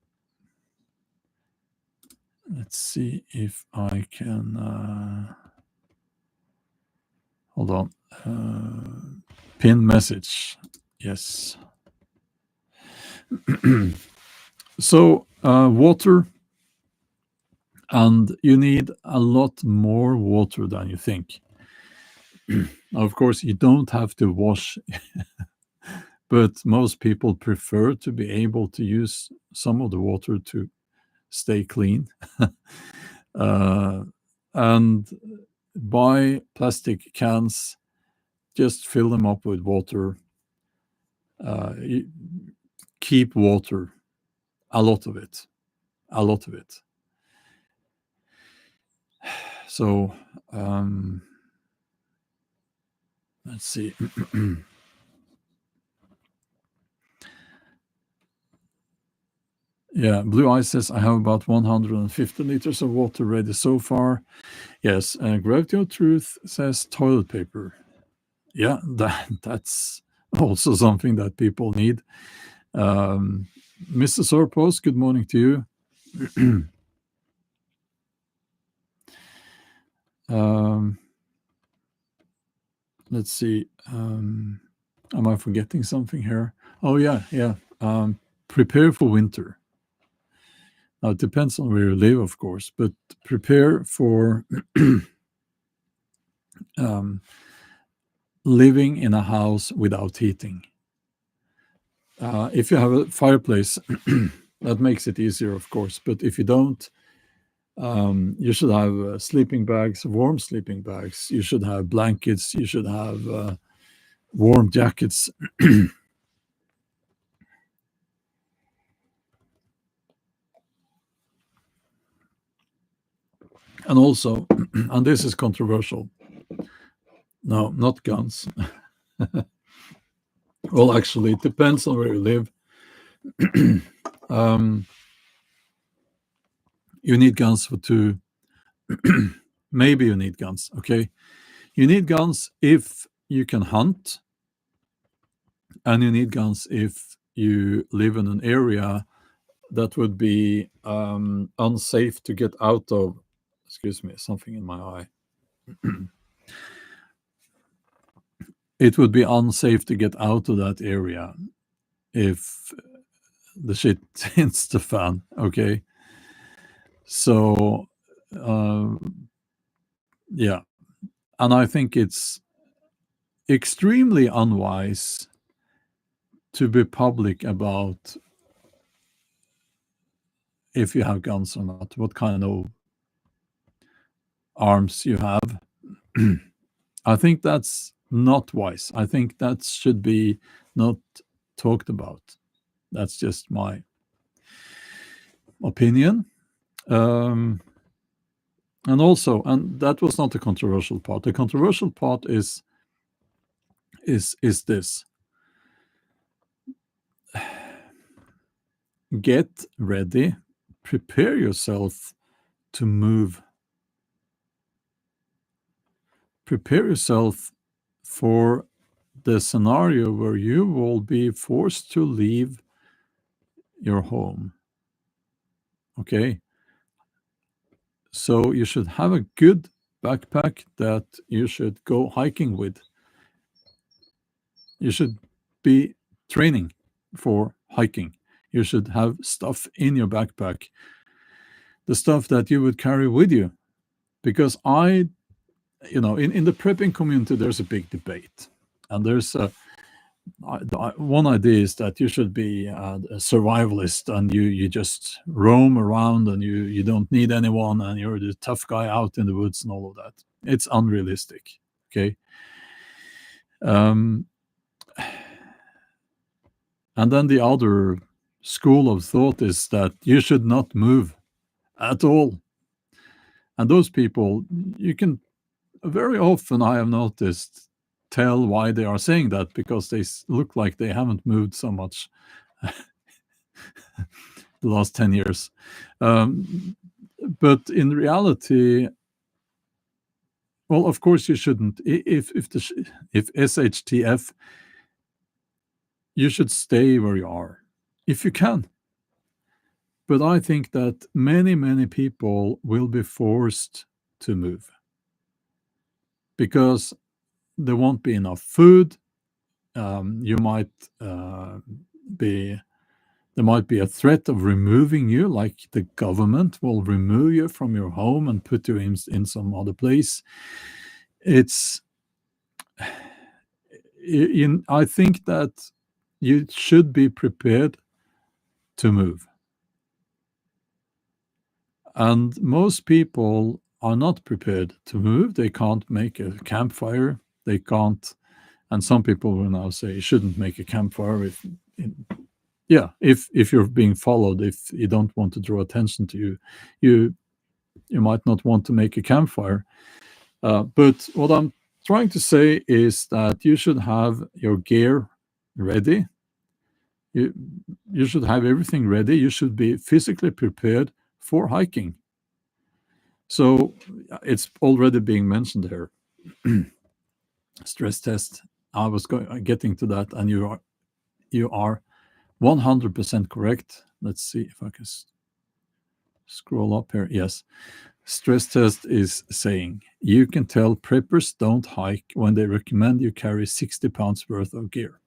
hold on. Pin message. Yes. So water, and you need a lot more water than you think. Of course, you don't have to wash, but most people prefer to be able to use some of the water to stay clean. uh, and buy plastic cans, just fill them up with water. You keep water, a lot of it, a lot of it. So let's see. Yeah, Blue Eye says, I have about 150 liters of water ready so far. Yes, Gravity of Truth says toilet paper. Yeah, that's also something that people need. Mr. Sorpos, good morning to you. Let's see. Am I forgetting something here? Oh, yeah. Prepare for winter. Now, it depends on where you live, of course, but prepare for living in a house without heating. If you have a fireplace, that makes it easier, of course. But if you don't, you should have sleeping bags, warm sleeping bags. You should have blankets. You should have warm jackets. And also, and this is controversial. No, not guns. Well, actually, it depends on where you live. You need guns for two. Maybe you need guns. Okay, you need guns if you can hunt, and you need guns if you live in an area that would be unsafe to get out of. Excuse me, something in my eye. It would be unsafe to get out of that area if the shit hits the fan. Okay, so yeah, and I think it's extremely unwise to be public about if you have guns or not, what kind of arms you have. I think that's not wise. I think that should be not talked about. That's just my opinion. And also, and that was not the controversial part. The controversial part is this: get ready, prepare yourself to move. Prepare yourself for the scenario where you will be forced to leave your home. Okay. So you should have a good backpack that you should go hiking with. You should be training for hiking. You should have stuff in your backpack, the stuff that you would carry with you. Because in the prepping community, there's a big debate. And there's one idea is that you should be a survivalist and you just roam around and you don't need anyone and you're the tough guy out in the woods and all of that. It's unrealistic. Okay. And then the other school of thought is that you should not move at all. And those people, you can very often, I have noticed, tell why they are saying that, because they look like they haven't moved so much the last 10 years. But in reality, well, of course you shouldn't. If SHTF, you should stay where you are if you can. But I think that many people will be forced to move because there won't be enough food. You might there might be a threat of removing you, like the government will remove you from your home and put you in some other place. It's I think that you should be prepared to move. And most people are not prepared to move. They can't make a campfire. They can't. And some people will now say you shouldn't make a campfire if you're being followed, if you don't want to draw attention to you, you might not want to make a campfire. But what I'm trying to say is that you should have your gear ready. You you should have everything ready. You should be physically prepared for hiking. So it's already being mentioned here. Stress test. I was getting to that, and you are 100% correct. Let's see if I can scroll up here. Yes. Stress test is saying you can tell preppers don't hike when they recommend you carry 60 pounds worth of gear.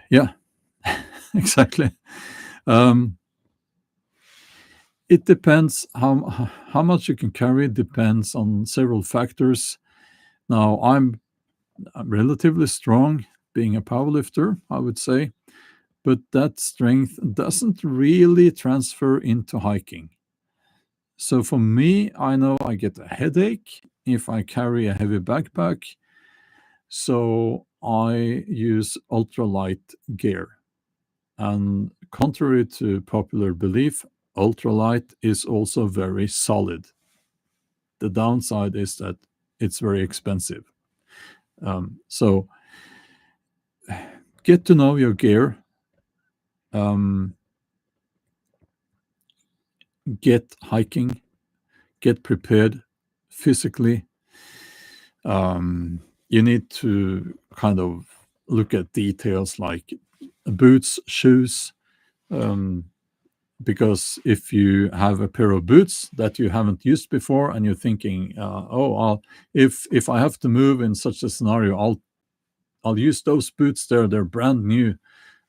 Yeah, exactly. Um, it depends how much you can carry. It depends on several factors. Now, I'm relatively strong, being a powerlifter, I would say, but that strength doesn't really transfer into hiking. So for me, I know I get a headache if I carry a heavy backpack. So I use ultralight gear. And contrary to popular belief, ultralight is also very solid. The downside is that it's very expensive. So get to know your gear. Um, get hiking. Get prepared physically. You need to kind of look at details like boots, shoes, because if you have a pair of boots that you haven't used before and you're thinking, if I have to move in such a scenario, I'll use those boots. They're brand new,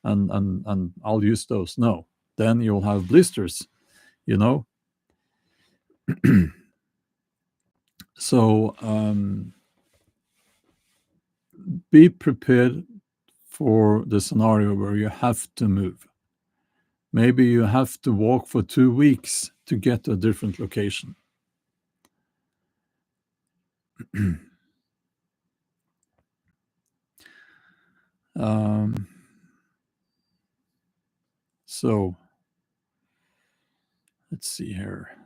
and I'll use those. No, then you'll have blisters, you know. So be prepared for the scenario where you have to move. Maybe you have to walk for 2 weeks to get to a different location. Um, so let's see here.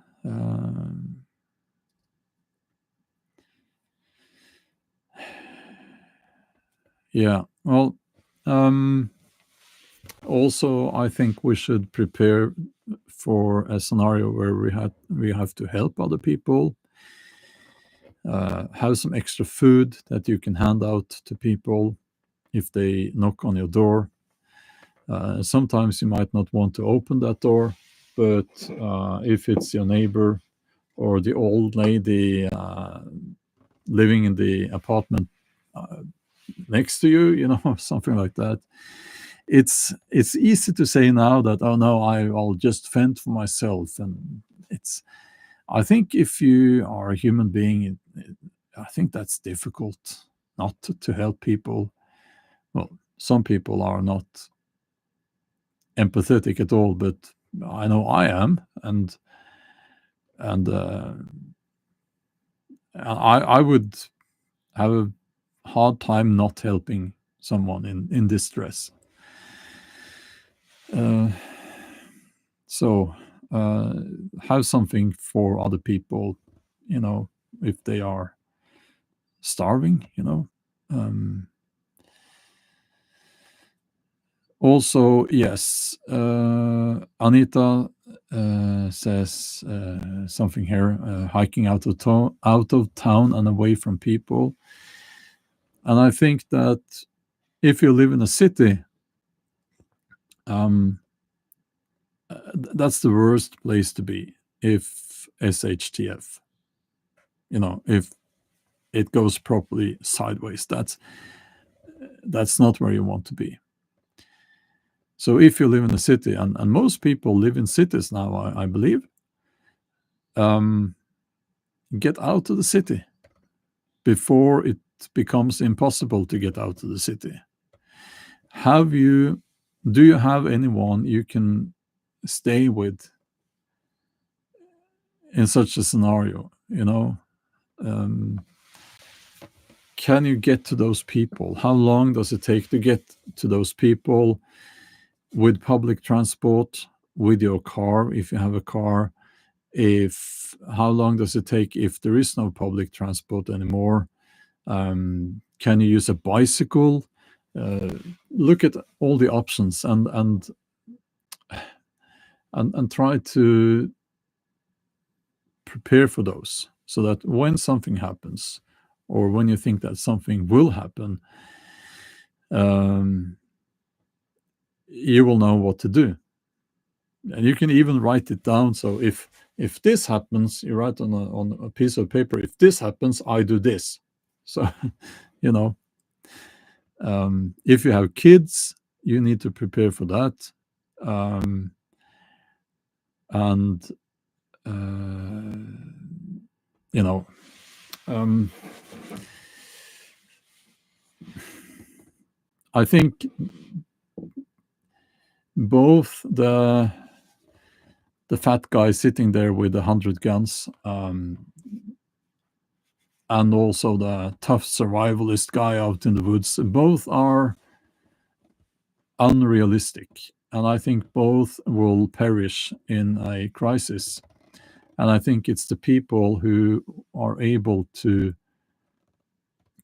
Yeah, well, also I think we should prepare for a scenario where we have to help other people. Have some extra food that you can hand out to people if they knock on your door. Sometimes you might not want to open that door, but if it's your neighbor or the old lady living in the apartment next to you, something like that. It's easy to say now that, oh no, I'll just fend for myself, and I think if you are a human being, I think that's difficult not to help people. Well, some people are not empathetic at all, but I know I am, and I would have a hard time not helping someone in distress. So have something for other people, if they are starving. Also, yes, Anita says something here: hiking out of town and away from people. And I think that if you live in a city, that's the worst place to be. If SHTF, if it goes properly sideways, that's not where you want to be. So if you live in a city, and most people live in cities now, I believe, get out of the city. before it becomes impossible to get out of the city. Do you have anyone you can stay with in such a scenario? Can you get to those people? How long does it take to get to those people with public transport, with your car, if you have a car? How long does it take if there is no public transport anymore? Can you use a bicycle? Look at all the options and try to prepare for those, so that when something happens, or when you think that something will happen, you will know what to do. And you can even write it down. So if this happens, you write on a piece of paper, if this happens, I do this. So, you know, if you have kids, you need to prepare for that. And, you know, I think both the fat guy sitting there with 100 guns, and also the tough survivalist guy out in the woods, both are unrealistic. And I think both will perish in a crisis. And I think it's the people who are able to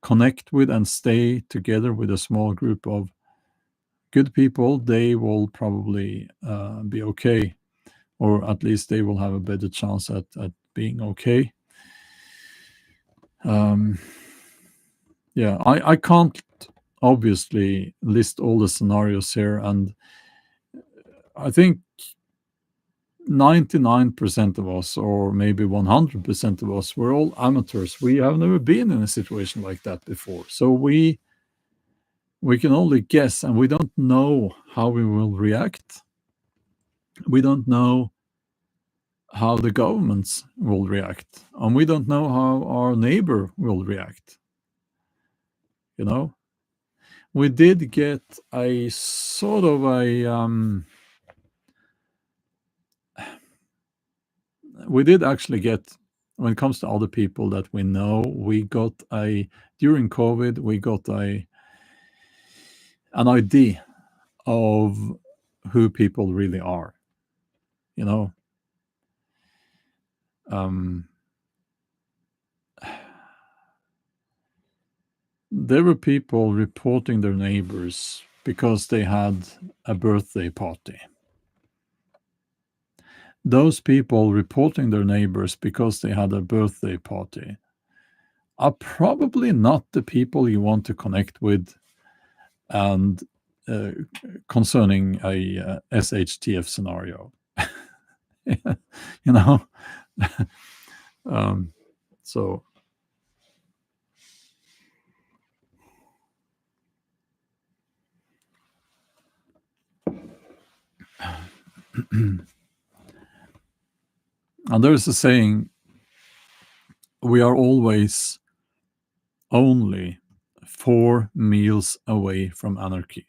connect with and stay together with a small group of good people, they will probably be okay, or at least they will have a better chance at being okay. Yeah, I can't obviously list all the scenarios here, and I think 99% of us, or maybe 100% of us, we're all amateurs. We have never been in a situation like that before. So we can only guess, and we don't know how we will react. We don't know how the governments will react, and we don't know how our neighbor will react. We did get a sort of we did actually get, when it comes to other people that we know, during COVID, we got an idea of who people really are. There were people reporting their neighbors because they had a birthday party. Those people reporting their neighbors because they had a birthday party are probably not the people you want to connect with, and concerning a SHTF scenario. So and there's a saying, we are always only 4 meals away from anarchy.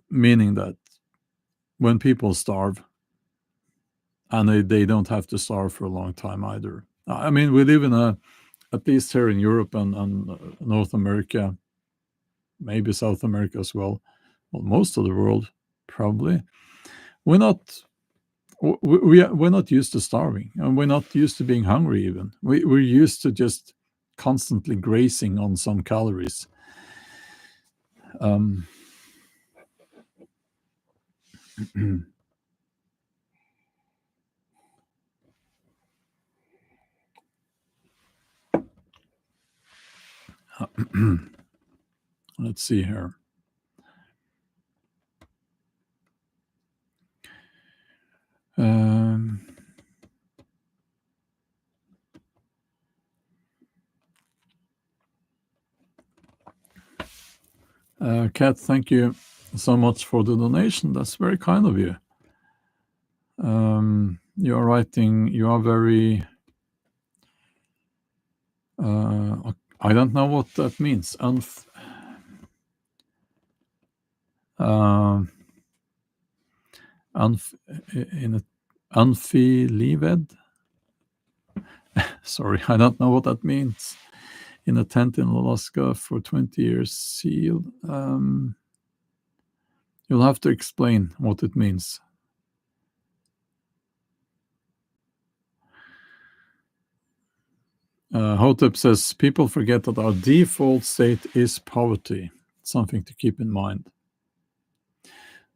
Meaning that when people starve, and they don't have to starve for a long time either. I mean, we live in at least here in Europe and North America, maybe South America as well, most of the world, probably. We're not used to starving, and we're not used to being hungry even. We're used to just constantly grazing on some calories. Let's see here. Kat, thank you so much for the donation. That's very kind of you. You are writing, you are very I don't know what that means. Um, in a unfilieved. Sorry, I don't know what that means. In a tent in Alaska for 20 years, sealed. You'll have to explain what it means. Hotep says people forget that our default state is poverty. Something to keep in mind.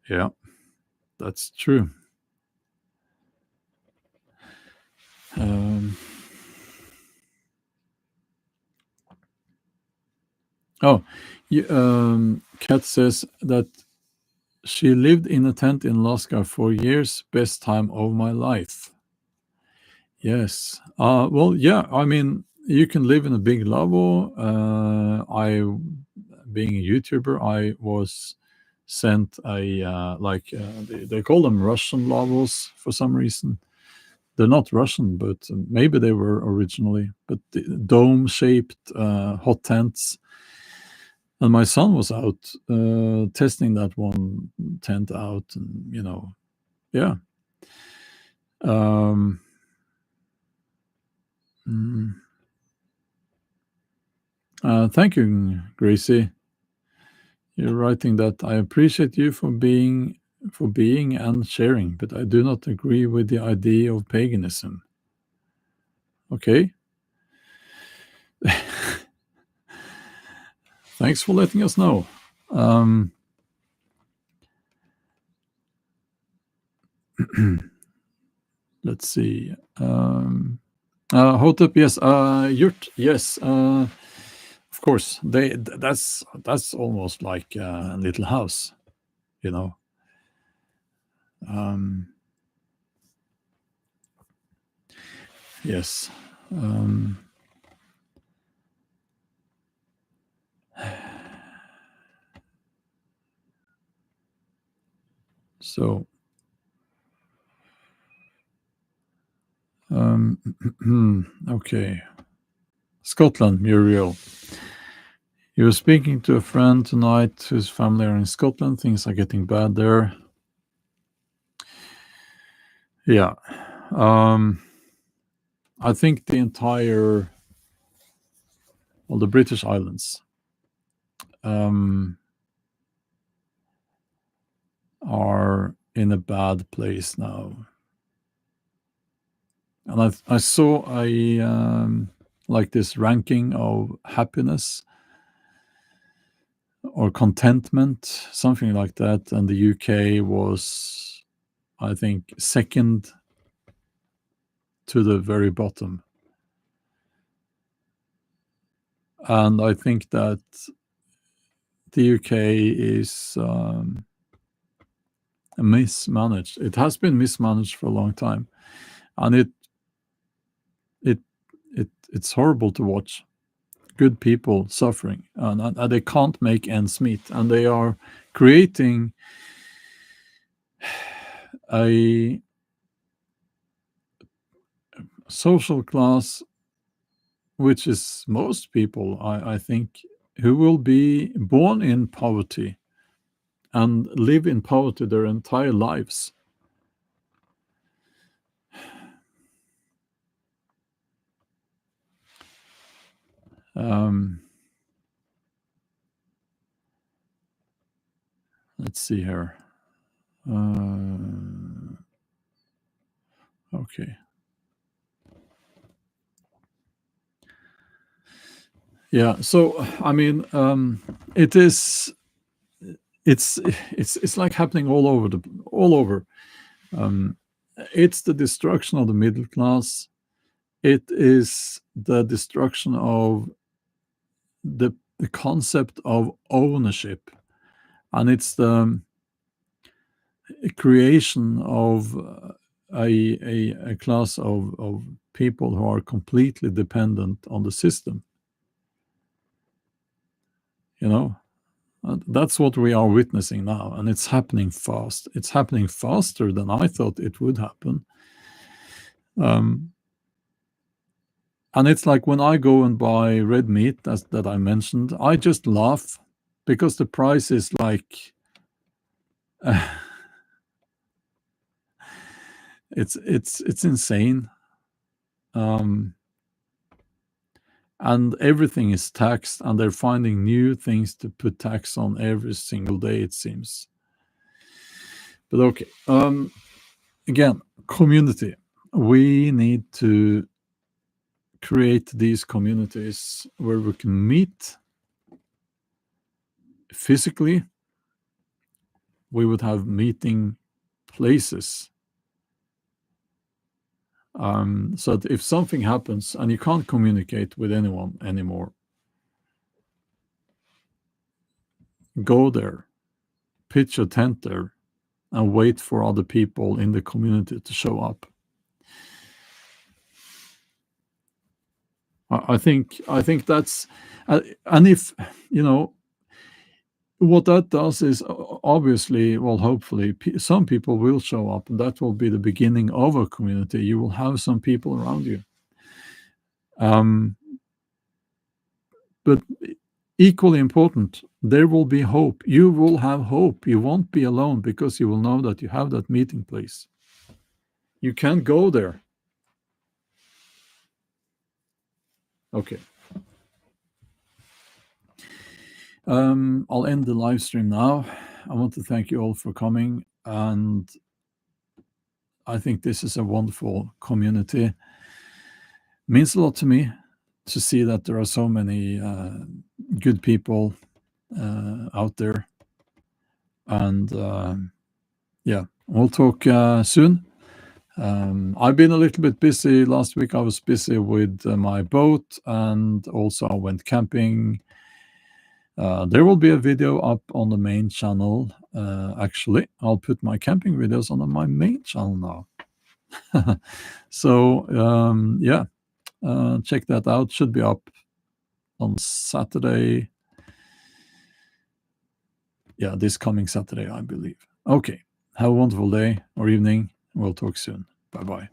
Yeah, that's true. Oh, Kat says that she lived in a tent in Alaska for years. Best time of my life. Yes. Well, yeah. I mean, you can live in a big lavabo. Being a YouTuber, I was sent a they call them Russian lavabos for some reason. They're not Russian, but maybe they were originally. But the dome-shaped hot tents. And my son was out testing that one tent out, and yeah. Um, mm, Thank you, Gracie. You're writing that I appreciate you for being and sharing, but I do not agree with the idea of paganism. Okay. Thanks for letting us know. Let's see. Hotep, yes. Yurt, yes. Of course, that's almost like a little house, you know. Yes. So, okay. Scotland, Muriel. You were speaking to a friend tonight whose family are in Scotland. Things are getting bad there. Yeah. I think the British Islands are in a bad place now. And I saw like this ranking of happiness or contentment, something like that, and the UK was, I think, second to the very bottom. And I think that the UK is mismanaged. It has been mismanaged for a long time, and it's horrible to watch good people suffering, and they can't make ends meet, and they are creating a social class which is most people, I think, who will be born in poverty and live in poverty their entire lives. Let's see here. Okay. Yeah. So I mean, it's like happening all over. It's the destruction of the middle class. It is the destruction of the concept of ownership, and it's the creation of a class of people who are completely dependent on the system. That's what we are witnessing now, and it's happening fast. It's happening faster than I thought it would happen. And it's like when I go and buy red meat, that I mentioned, I just laugh because the price is like it's insane. Um, and everything is taxed, and they're finding new things to put tax on every single day, it seems. But okay, again, community. We need to create these communities where we can meet physically. We would have meeting places, so that if something happens and you can't communicate with anyone anymore, go there, pitch a tent there, and wait for other people in the community to show up. I think that's, and if you know what that does is obviously, well, hopefully, some people will show up, and that will be the beginning of a community. You will have some people around you. But equally important, there will be hope. You will have hope. You won't be alone because you will know that you have that meeting place. You can go there. Okay. I'll end the live stream now. I want to thank you all for coming, and I think this is a wonderful community. Means a lot to me to see that there are so many good people out there. And yeah, we'll talk soon. I've been a little bit busy last week. I was busy with my boat, and also I went camping. There will be a video up on the main channel. Actually, I'll put my camping videos on my main channel now. So yeah, check that out. Should be up on Saturday. Yeah, this coming Saturday, I believe. Okay. Have a wonderful day or evening. We'll talk soon. Bye-bye.